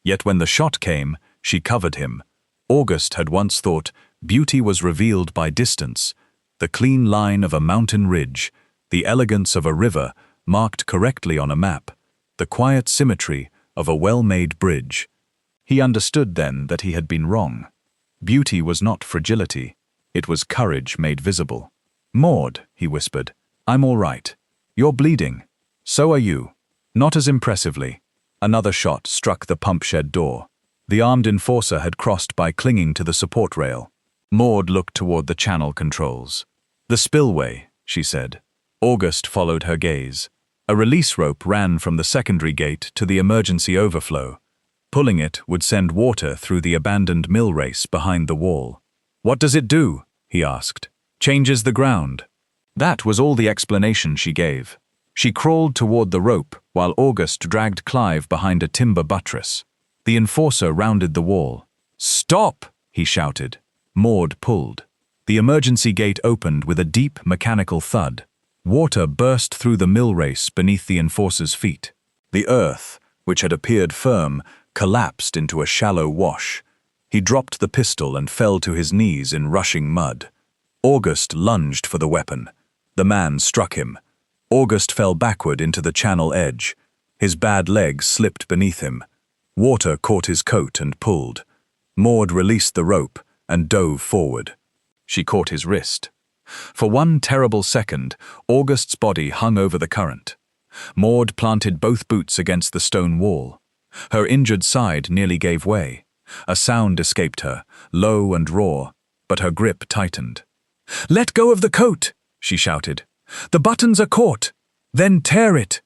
Yet when the shot came, she covered him. August had once thought beauty was revealed by distance, the clean line of a mountain ridge, the elegance of a river marked correctly on a map, the quiet symmetry of a well-made bridge. He understood then that he had been wrong. Beauty was not fragility, it was courage made visible. "Maude," he whispered, "I'm all right. You're bleeding. So are you." Not as impressively. Another shot struck the pump shed door. The armed enforcer had crossed by clinging to the support rail. Maude looked toward the channel controls. "The spillway," she said. August followed her gaze. A release rope ran from the secondary gate to the emergency overflow. Pulling it would send water through the abandoned mill race behind the wall. "What does it do?" he asked. "Changes the ground." That was all the explanation she gave. She crawled toward the rope while August dragged Clive behind a timber buttress. The enforcer rounded the wall. "Stop!" he shouted. Maude pulled. The emergency gate opened with a deep mechanical thud. Water burst through the mill race beneath the enforcer's feet. The earth, which had appeared firm, collapsed into a shallow wash. He dropped the pistol and fell to his knees in rushing mud. August lunged for the weapon. The man struck him. August fell backward into the channel edge. His bad leg slipped beneath him. Water caught his coat and pulled. Maude released the rope and dove forward. She caught his wrist. For one terrible second, August's body hung over the current. Maude planted both boots against the stone wall. Her injured side nearly gave way. A sound escaped her, low and raw, but her grip tightened. "Let go of the coat!" she shouted. "The buttons are caught! Then tear it!"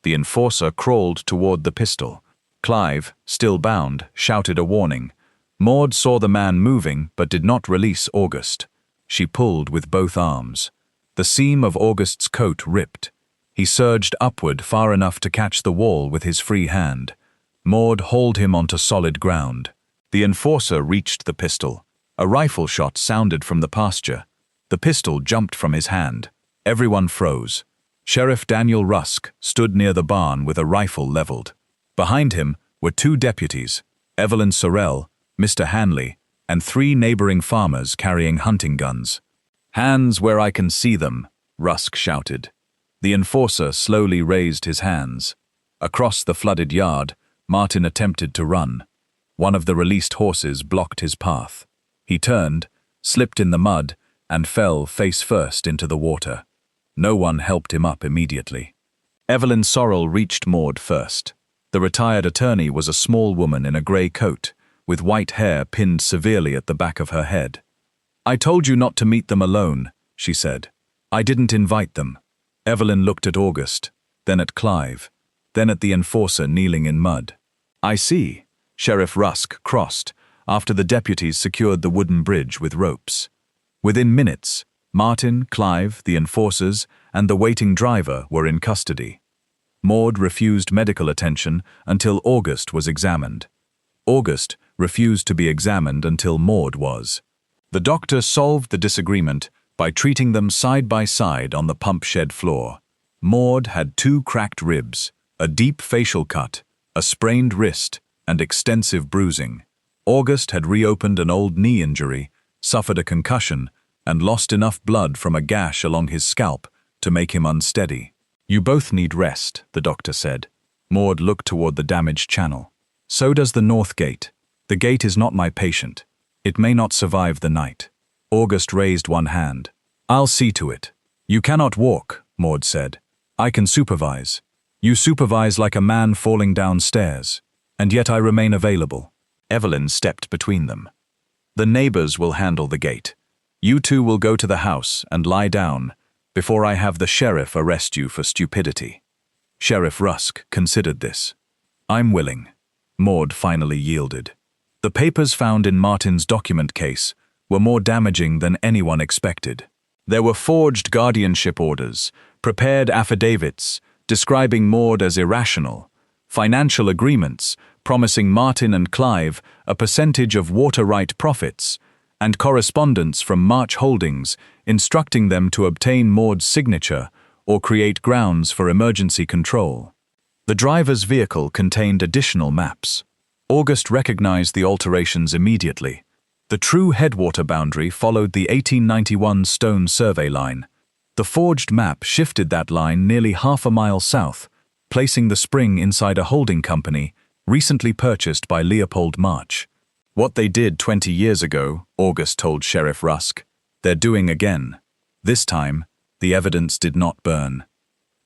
The enforcer crawled toward the pistol. Clive, still bound, shouted a warning. Maude saw the man moving but did not release August. She pulled with both arms. The seam of August's coat ripped. He surged upward far enough to catch the wall with his free hand. Maude hauled him onto solid ground. The enforcer reached the pistol. A rifle shot sounded from the pasture. The pistol jumped from his hand. Everyone froze. Sheriff Daniel Rusk stood near the barn with a rifle leveled. Behind him were two deputies, Evelyn Sorrell, Mr. Hanley, and three neighboring farmers carrying hunting guns. "Hands where I can see them," Rusk shouted. The enforcer slowly raised his hands. Across the flooded yard, Martin attempted to run. One of the released horses blocked his path. He turned, slipped in the mud, and fell face first into the water. No one helped him up immediately. Evelyn Sorrell reached Maude first. The retired attorney was a small woman in a grey coat, with white hair pinned severely at the back of her head. "I told you not to meet them alone," she said. "I didn't invite them." Evelyn looked at August, then at Clive, then at the enforcer kneeling in mud. "I see." Sheriff Rusk crossed, after the deputies secured the wooden bridge with ropes. Within minutes, Martin, Clive, the enforcers, and the waiting driver were in custody. Maude refused medical attention until August was examined. August refused to be examined until Maude was. The doctor solved the disagreement by treating them side by side on the pump shed floor. Maude had 2 cracked ribs, a deep facial cut, a sprained wrist, and extensive bruising. August had reopened an old knee injury, suffered a concussion, and lost enough blood from a gash along his scalp to make him unsteady. "You both need rest," the doctor said. Maude looked toward the damaged channel. "So does the north gate. The gate is not my patient. It may not survive the night." August raised one hand. "I'll see to it." "You cannot walk," Maude said. "I can supervise. You supervise like a man falling downstairs. And yet I remain available." Evelyn stepped between them. "The neighbors will handle the gate. You two will go to the house and lie down before I have the sheriff arrest you for stupidity." Sheriff Rusk considered this. "I'm willing." Maude finally yielded. The papers found in Martin's document case were more damaging than anyone expected. There were forged guardianship orders, prepared affidavits describing Maude as irrational, financial agreements promising Martin and Clive a percentage of water right profits, and correspondence from March Holdings instructing them to obtain Maude's signature or create grounds for emergency control. The driver's vehicle contained additional maps. August recognized the alterations immediately. The true headwater boundary followed the 1891 stone survey line. The forged map shifted that line nearly half a mile south, placing the spring inside a holding company recently purchased by Leopold March. What they did 20 years ago, August told Sheriff Rusk, they're doing again. This time, the evidence did not burn.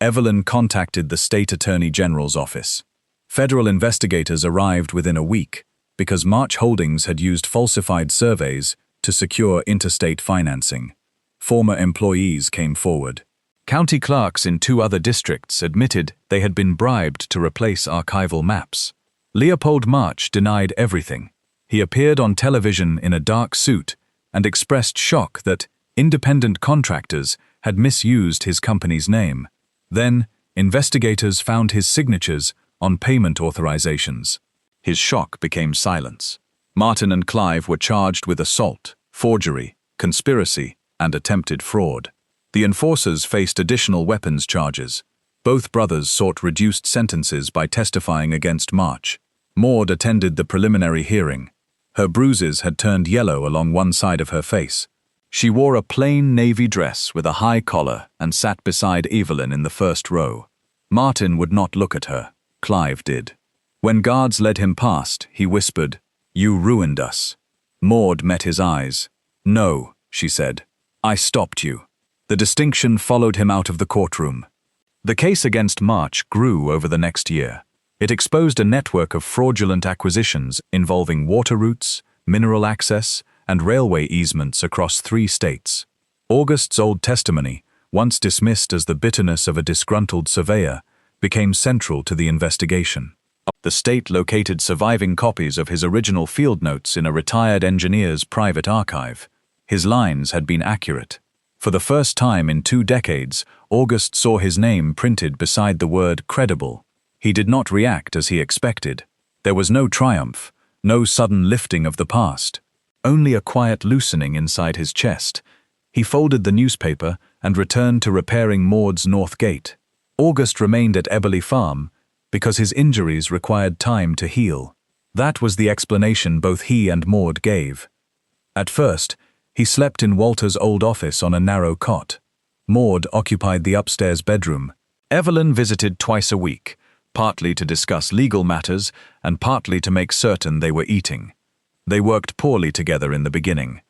Evelyn contacted the State Attorney General's office. Federal investigators arrived within a week because March Holdings had used falsified surveys to secure interstate financing. Former employees came forward. County clerks in 2 other districts admitted they had been bribed to replace archival maps. Leopold March denied everything. He appeared on television in a dark suit and expressed shock that independent contractors had misused his company's name. Then, investigators found his signatures on payment authorizations. His shock became silence. Martin and Clive were charged with assault, forgery, conspiracy, and attempted fraud. The enforcers faced additional weapons charges. Both brothers sought reduced sentences by testifying against March. Maude attended the preliminary hearing. Her bruises had turned yellow along one side of her face. She wore a plain navy dress with a high collar and sat beside Evelyn in the first row. Martin would not look at her. Clive did. When guards led him past, he whispered, "You ruined us." Maude met his eyes. "No," she said. "I stopped you." The distinction followed him out of the courtroom. The case against March grew over the next year. It exposed a network of fraudulent acquisitions involving water routes, mineral access, and railway easements across 3 states. August's old testimony, once dismissed as the bitterness of a disgruntled surveyor, became central to the investigation. The state located surviving copies of his original field notes in a retired engineer's private archive. His lines had been accurate. For the first time in 2 decades, August saw his name printed beside the word credible. He did not react as he expected. There was no triumph, no sudden lifting of the past, only a quiet loosening inside his chest. He folded the newspaper and returned to repairing Maude's north gate. August remained at Eberly Farm because his injuries required time to heal. That was the explanation both he and Maude gave. At first, he slept in Walter's old office on a narrow cot. Maude occupied the upstairs bedroom. Evelyn visited twice a week, partly to discuss legal matters and partly to make certain they were eating. They worked poorly together in the beginning.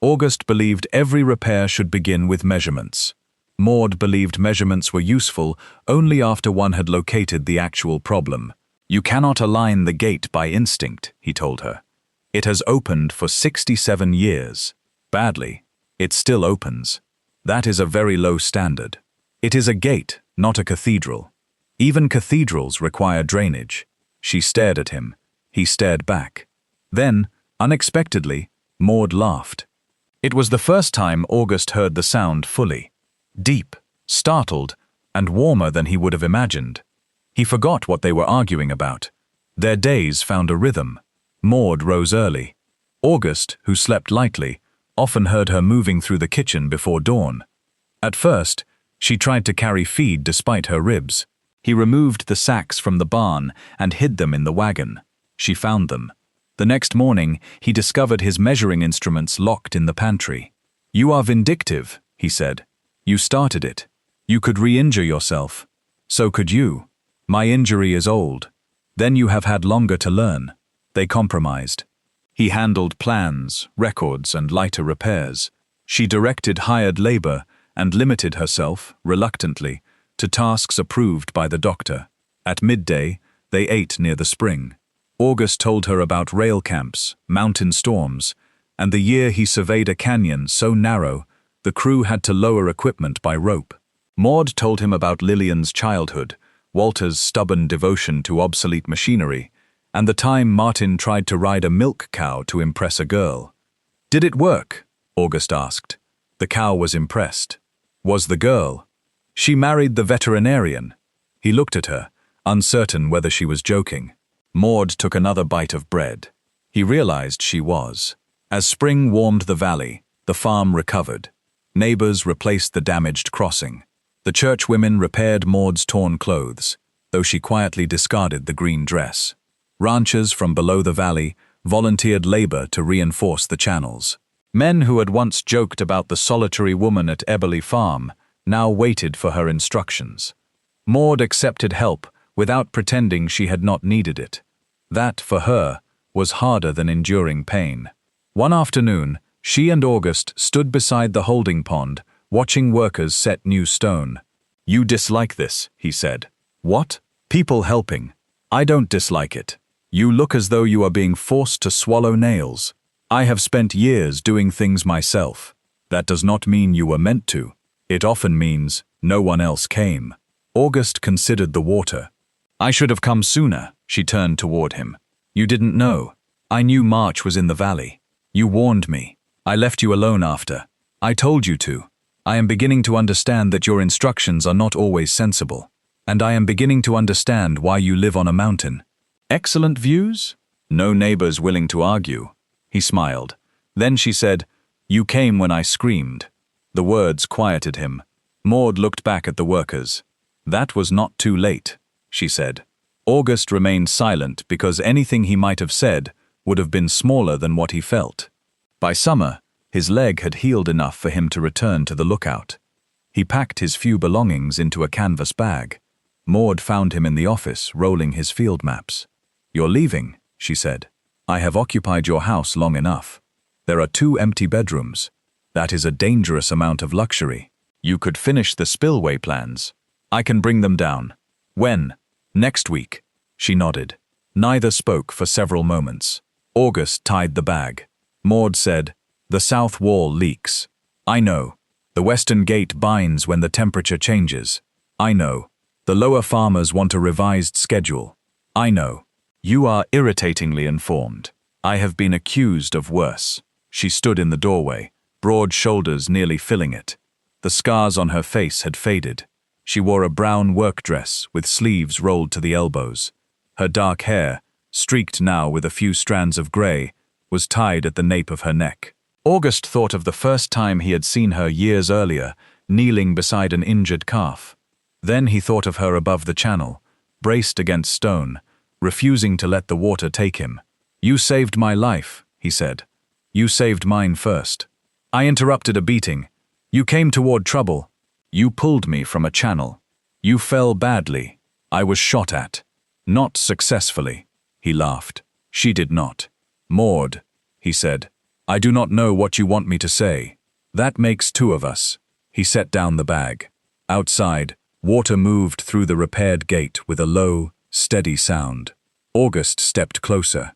August believed every repair should begin with measurements. Maude believed measurements were useful only after one had located the actual problem. "You cannot align the gate by instinct," he told her. "It has opened for 67 years. Badly, it still opens. That is a very low standard. It is a gate, not a cathedral. Even cathedrals require drainage." She stared at him. He stared back. Then, unexpectedly, Maude laughed. It was the first time August heard the sound fully. Deep, startled, and warmer than he would have imagined. He forgot what they were arguing about. Their days found a rhythm. Maude rose early. August, who slept lightly, often heard her moving through the kitchen before dawn. At first, she tried to carry feed despite her ribs. He removed the sacks from the barn and hid them in the wagon. She found them. The next morning, he discovered his measuring instruments locked in the pantry. "You are vindictive," he said. "You started it. You could re-injure yourself. So could you. My injury is old. Then you have had longer to learn." They compromised. He handled plans, records, and lighter repairs. She directed hired labor and limited herself, reluctantly, to tasks approved by the doctor. At midday, they ate near the spring. August told her about rail camps, mountain storms, and the year he surveyed a canyon so narrow the crew had to lower equipment by rope. Maude told him about Lillian's childhood, Walter's stubborn devotion to obsolete machinery, and the time Martin tried to ride a milk cow to impress a girl. Did it work? August asked. The cow was impressed. Was the girl? She married the veterinarian. He looked at her, uncertain whether she was joking. Maude took another bite of bread. He realized she was. As spring warmed the valley, the farm recovered. Neighbors replaced the damaged crossing. The churchwomen repaired Maude's torn clothes, though she quietly discarded the green dress. Ranchers from below the valley volunteered labor to reinforce the channels. Men who had once joked about the solitary woman at Eberly Farm now waited for her instructions. Maude accepted help without pretending she had not needed it. That, for her, was harder than enduring pain. One afternoon, she and August stood beside the holding pond, watching workers set new stone. "You dislike this," he said. "What? People helping. I don't dislike it. You look as though you are being forced to swallow nails. I have spent years doing things myself. That does not mean you were meant to. It often means no one else came." August considered the water. "I should have come sooner," she turned toward him. "You didn't know. I knew March was in the valley. You warned me. I left you alone after. I told you to. I am beginning to understand that your instructions are not always sensible. And I am beginning to understand why you live on a mountain. Excellent views? No neighbors willing to argue." He smiled. Then she said, "You came when I screamed." The words quieted him. Maude looked back at the workers. "That was not too late," she said. August remained silent because anything he might have said would have been smaller than what he felt. By summer, his leg had healed enough for him to return to the lookout. He packed his few belongings into a canvas bag. Maude found him in the office, rolling his field maps. "You're leaving," she said. "I have occupied your house long enough. There are 2 empty bedrooms. That is a dangerous amount of luxury. You could finish the spillway plans. I can bring them down." "When?" "Next week." She nodded. Neither spoke for several moments. August tied the bag. Maude said, "The south wall leaks." "I know. The western gate binds when the temperature changes." "I know. The lower farmers want a revised schedule." "I know. You are irritatingly informed. I have been accused of worse." She stood in the doorway, broad shoulders nearly filling it. The scars on her face had faded. She wore a brown work dress with sleeves rolled to the elbows. Her dark hair, streaked now with a few strands of gray, was tied at the nape of her neck. August thought of the first time he had seen her years earlier, kneeling beside an injured calf. Then he thought of her above the channel, braced against stone, refusing to let the water take him. "You saved my life," he said. "You saved mine first. I interrupted a beating. You came toward trouble. You pulled me from a channel. You fell badly. I was shot at. Not successfully." He laughed. She did not. "Maude," he said, "I do not know what you want me to say. That makes 2 of us." He set down the bag. Outside, water moved through the repaired gate with a low, steady sound. August stepped closer.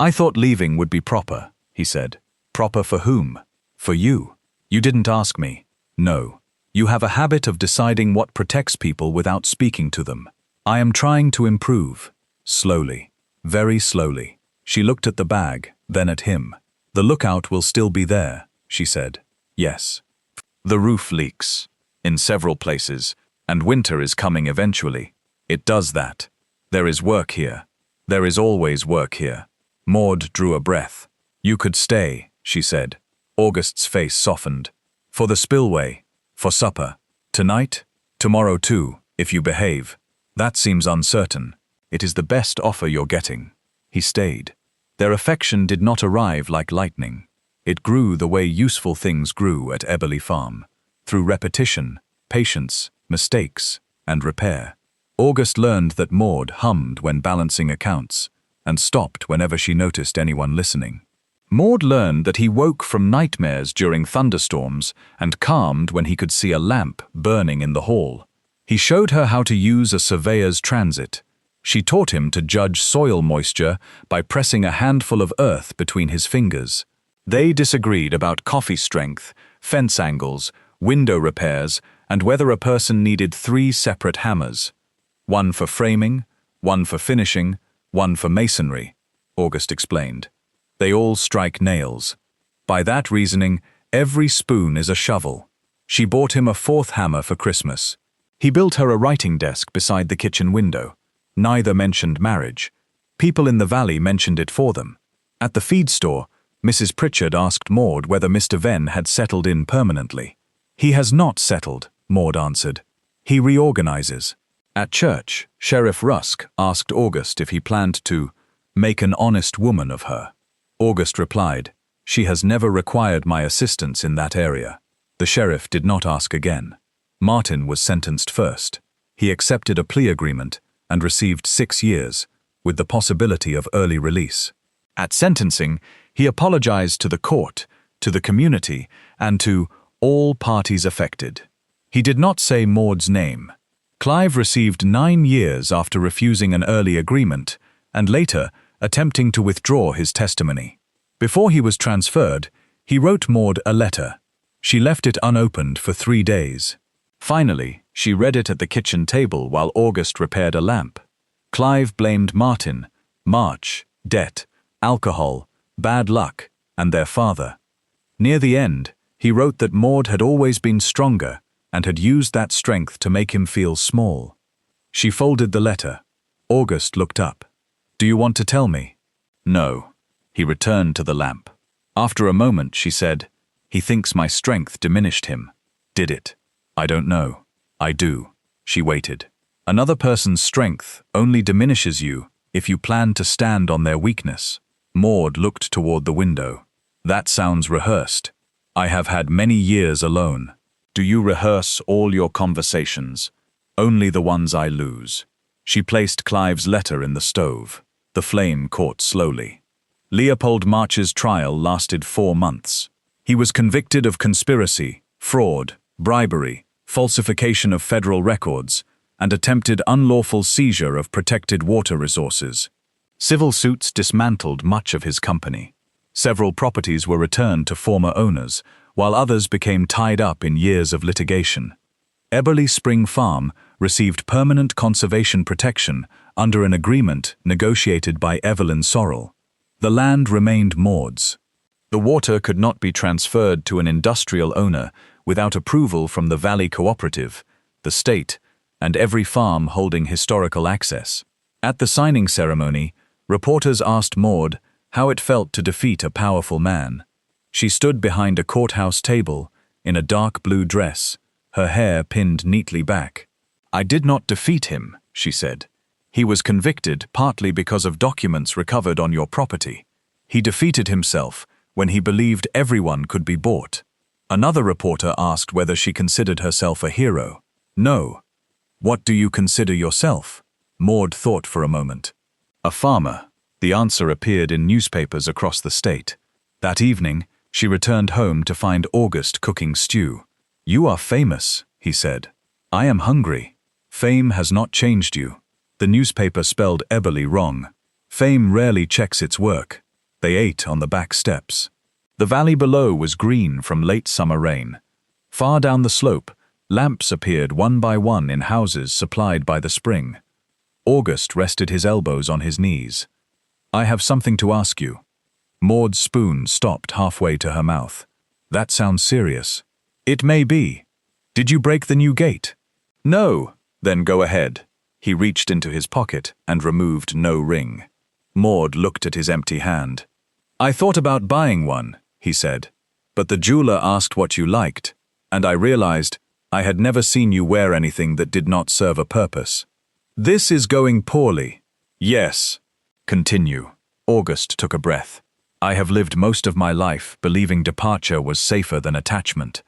"I thought leaving would be proper," he said. "Proper for whom?" "For you. You didn't ask me." "No. You have a habit of deciding what protects people without speaking to them. I am trying to improve." Slowly. Very slowly. She looked at the bag, then at him. "The lookout will still be there," she said. "Yes. The roof leaks. In several places, and winter is coming eventually. It does that. There is work here. There is always work here." Maude drew a breath. "You could stay," she said. August's face softened. "For the spillway. For supper. Tonight? Tomorrow too, if you behave." "That seems uncertain. It is the best offer you're getting." He stayed. Their affection did not arrive like lightning. It grew the way useful things grew at Eberly Farm, through repetition, patience, mistakes, and repair. August learned that Maude hummed when balancing accounts, and stopped whenever she noticed anyone listening. Maude learned that he woke from nightmares during thunderstorms and calmed when he could see a lamp burning in the hall. He showed her how to use a surveyor's transit. She taught him to judge soil moisture by pressing a handful of earth between his fingers. They disagreed about coffee strength, fence angles, window repairs, and whether a person needed 3 separate hammers. One for framing, one for finishing, one for masonry, August explained. They all strike nails. By that reasoning, every spoon is a shovel. She bought him a fourth hammer for Christmas. He built her a writing desk beside the kitchen window. Neither mentioned marriage. People in the valley mentioned it for them. At the feed store, Mrs. Pritchard asked Maude whether Mr. Venn had settled in permanently. He has not settled, Maude answered. He reorganizes. At church, Sheriff Rusk asked August if he planned to make an honest woman of her. August replied, "She has never required my assistance in that area." The sheriff did not ask again. Martin was sentenced first. He accepted a plea agreement and received 6 years, with the possibility of early release. At sentencing, he apologized to the court, to the community, and to all parties affected. He did not say Maude's name. Clive received 9 years after refusing an early agreement, and later attempting to withdraw his testimony. Before he was transferred, he wrote Maude a letter. She left it unopened for 3 days. Finally, she read it at the kitchen table while August repaired a lamp. Clive blamed Martin, March, debt, alcohol, bad luck, and their father. Near the end, he wrote that Maude had always been stronger and had used that strength to make him feel small. She folded the letter. August looked up. "Do you want to tell me?" "No." He returned to the lamp. After a moment, she said, "He thinks my strength diminished him." "Did it?" "I don't know." "I do." She waited. "Another person's strength only diminishes you if you plan to stand on their weakness." Maude looked toward the window. "That sounds rehearsed. I have had many years alone. Do you rehearse all your conversations? Only the ones I lose." She placed Clive's letter in the stove. The flame caught slowly. Leopold March's trial lasted 4 months. He was convicted of conspiracy, fraud, bribery, falsification of federal records, and attempted unlawful seizure of protected water resources. Civil suits dismantled much of his company. Several properties were returned to former owners, while others became tied up in years of litigation. Eberly Spring Farm received permanent conservation protection under an agreement negotiated by Evelyn Sorrell. The land remained Maude's. The water could not be transferred to an industrial owner without approval from the Valley Cooperative, the state, and every farm holding historical access. At the signing ceremony, reporters asked Maude how it felt to defeat a powerful man. She stood behind a courthouse table in a dark blue dress, her hair pinned neatly back. "I did not defeat him," she said. "He was convicted partly because of documents recovered on your property. He defeated himself when he believed everyone could be bought." Another reporter asked whether she considered herself a hero. "No." "What do you consider yourself?" Maude thought for a moment. "A farmer." The answer appeared in newspapers across the state. That evening, she returned home to find August cooking stew. "You are famous," he said. "I am hungry." "Fame has not changed you." The newspaper spelled Eberly wrong. Fame rarely checks its work. They ate on the back steps. The valley below was green from late summer rain. Far down the slope, lamps appeared one by one in houses supplied by the spring. August rested his elbows on his knees. "I have something to ask you." Maude's spoon stopped halfway to her mouth. "That sounds serious." "It may be." "Did you break the new gate?" "No." "Then go ahead." He reached into his pocket and removed no ring. Maude looked at his empty hand. "I thought about buying one," he said, "but the jeweler asked what you liked, and I realized I had never seen you wear anything that did not serve a purpose." "This is going poorly." "Yes." "Continue." August took a breath. "I have lived most of my life believing departure was safer than attachment.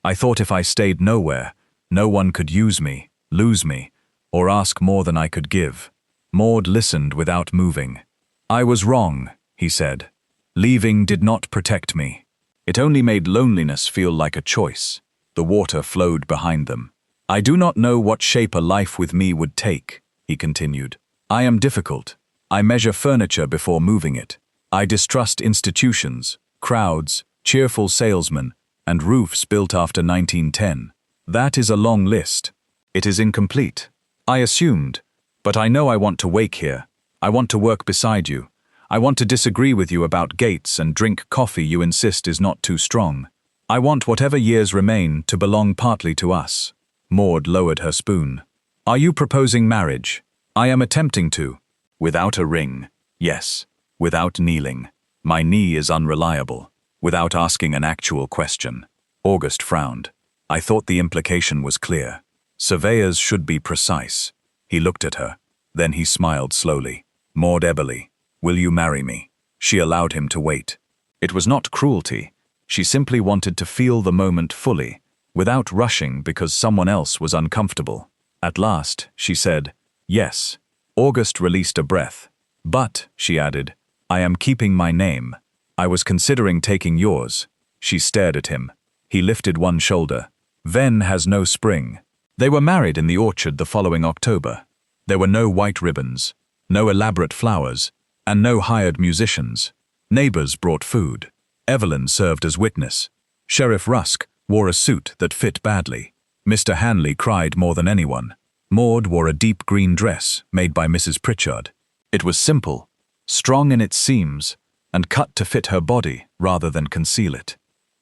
I thought if I stayed nowhere, no one could use me, lose me, or ask more than I could give." Maude listened without moving. "I was wrong," he said. "Leaving did not protect me. It only made loneliness feel like a choice." The water flowed behind them. "I do not know what shape a life with me would take," he continued. "I am difficult. I measure furniture before moving it. I distrust institutions, crowds, cheerful salesmen, and roofs built after 1910. That is a long list. It is incomplete. I assumed, but I know I want to wake here. I want to work beside you. I want to disagree with you about gates and drink coffee you insist is not too strong. I want whatever years remain to belong partly to us. Maude lowered her spoon. Are you proposing marriage? I am attempting to. Without a ring. Yes. Without kneeling. My knee is unreliable. Without asking an actual question. August frowned. I thought the implication was clear. Surveyors should be precise. He looked at her. Then he smiled slowly. Maude Eberly, will you marry me? She allowed him to wait. It was not cruelty. She simply wanted to feel the moment fully, without rushing because someone else was uncomfortable. At last, she said, yes. August released a breath. But, she added, I am keeping my name. I was considering taking yours. She stared at him. He lifted one shoulder. Venn has no spring. They were married in the orchard the following October. There were no white ribbons, no elaborate flowers, and no hired musicians. Neighbors brought food. Evelyn served as witness. Sheriff Rusk wore a suit that fit badly. Mr. Hanley cried more than anyone. Maude wore a deep green dress made by Mrs. Pritchard. It was simple, strong in its seams, and cut to fit her body rather than conceal it.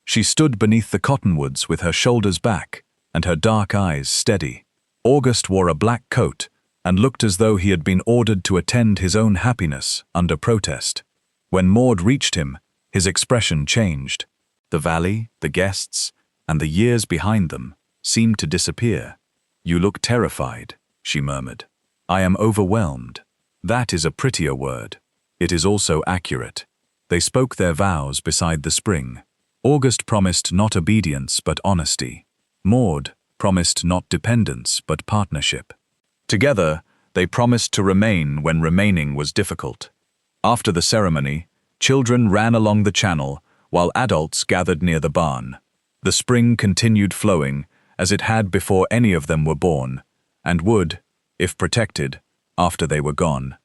She stood beneath the cottonwoods with her shoulders back and her dark eyes steady. August wore a black coat and looked as though he had been ordered to attend his own happiness under protest. When Maude reached him, his expression changed. The valley, the guests, and the years behind them seemed to disappear. You look terrified, she murmured. I am overwhelmed. That is a prettier word. It is also accurate. They spoke their vows beside the spring. August promised not obedience but honesty. Maude promised not dependence but partnership. Together, they promised to remain when remaining was difficult. After the ceremony, children ran along the channel while adults gathered near the barn. The spring continued flowing as it had before any of them were born, and would, if protected, after they were gone.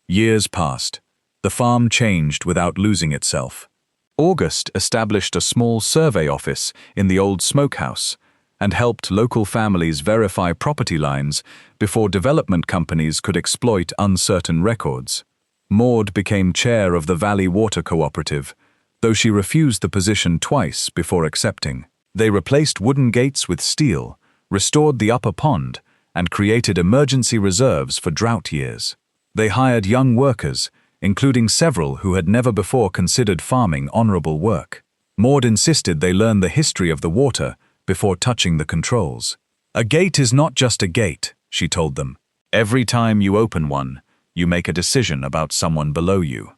Years passed. The farm changed without losing itself. August established a small survey office in the old smokehouse and helped local families verify property lines before development companies could exploit uncertain records. Maude became chair of the Valley Water Cooperative, though she refused the position twice before accepting. They replaced wooden gates with steel, restored the upper pond, and created emergency reserves for drought years. They hired young workers, including several who had never before considered farming honorable work. Maude insisted they learn the history of the water before touching the controls. A gate is not just a gate, she told them. Every time you open one, you make a decision about someone below you.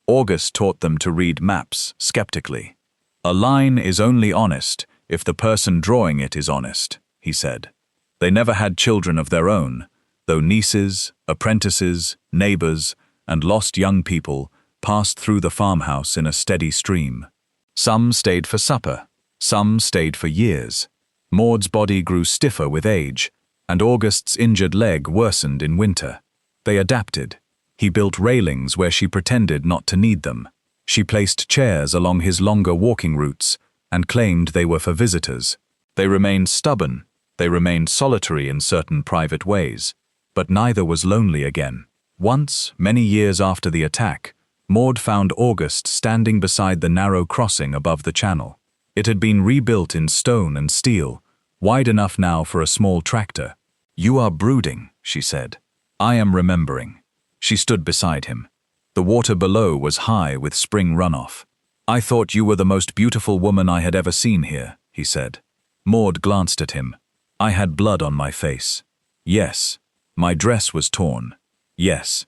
August taught them to read maps skeptically. A line is only honest if the person drawing it is honest, he said. They never had children of their own, though nieces, apprentices, neighbors, and lost young people passed through the farmhouse in a steady stream. Some stayed for supper, some stayed for years. Maude's body grew stiffer with age, and August's injured leg worsened in winter. They adapted. He built railings where she pretended not to need them. She placed chairs along his longer walking routes and claimed they were for visitors. They remained stubborn. They remained solitary in certain private ways. But neither was lonely again. Once, many years after the attack, Maude found August standing beside the narrow crossing above the channel. It had been rebuilt in stone and steel, wide enough now for a small tractor. You are brooding, she said. I am remembering. She stood beside him. The water below was high with spring runoff. I thought you were the most beautiful woman I had ever seen here, he said. Maude glanced at him. I had blood on my face. Yes. My dress was torn. Yes.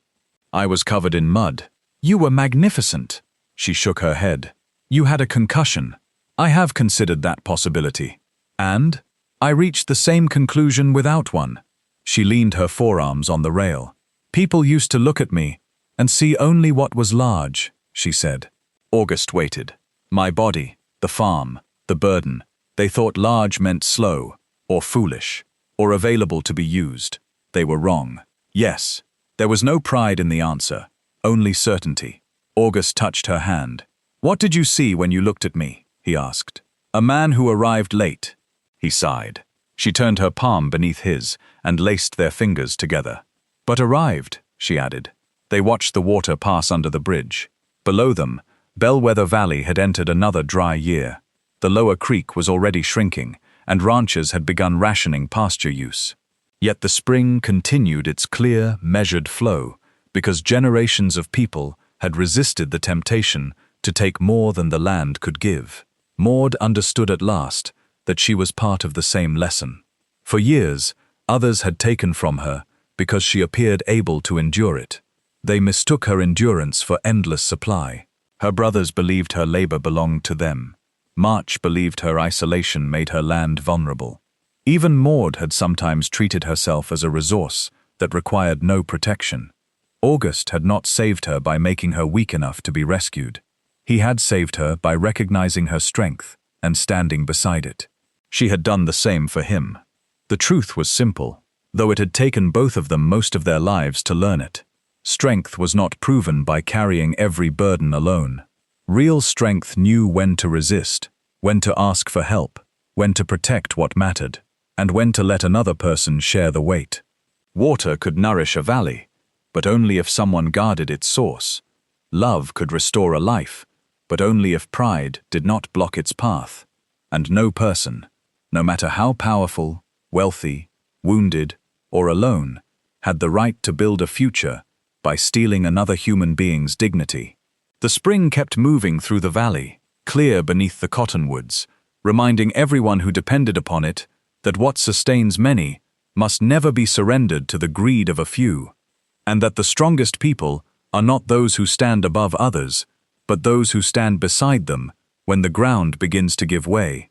I was covered in mud. You were magnificent. She shook her head. You had a concussion. I have considered that possibility. And I reached the same conclusion without one. She leaned her forearms on the rail. People used to look at me and see only what was large, she said. August waited. My body, the farm, the burden. They thought large meant slow, or foolish, or available to be used. They were wrong. Yes. There was no pride in the answer, only certainty. August touched her hand. What did you see when you looked at me? He asked. A man who arrived late. He sighed. She turned her palm beneath his and laced their fingers together. But arrived, she added. They watched the water pass under the bridge. Below them, Bellwether Valley had entered another dry year. The lower creek was already shrinking, and ranchers had begun rationing pasture use. Yet the spring continued its clear, measured flow, because generations of people had resisted the temptation to take more than the land could give. Maude understood at last that she was part of the same lesson. For years, others had taken from her because she appeared able to endure it. They mistook her endurance for endless supply. Her brothers believed her labor belonged to them. March believed her isolation made her land vulnerable. Even Maude had sometimes treated herself as a resource that required no protection. August had not saved her by making her weak enough to be rescued. He had saved her by recognizing her strength and standing beside it. She had done the same for him. The truth was simple, though it had taken both of them most of their lives to learn it. Strength was not proven by carrying every burden alone. Real strength knew when to resist, when to ask for help, when to protect what mattered, and when to let another person share the weight. Water could nourish a valley, but only if someone guarded its source. Love could restore a life, but only if pride did not block its path. And no person, no matter how powerful, wealthy, wounded, or alone, had the right to build a future by stealing another human being's dignity. The spring kept moving through the valley, clear beneath the cottonwoods, reminding everyone who depended upon it that what sustains many must never be surrendered to the greed of a few, and that the strongest people are not those who stand above others, but those who stand beside them when the ground begins to give way.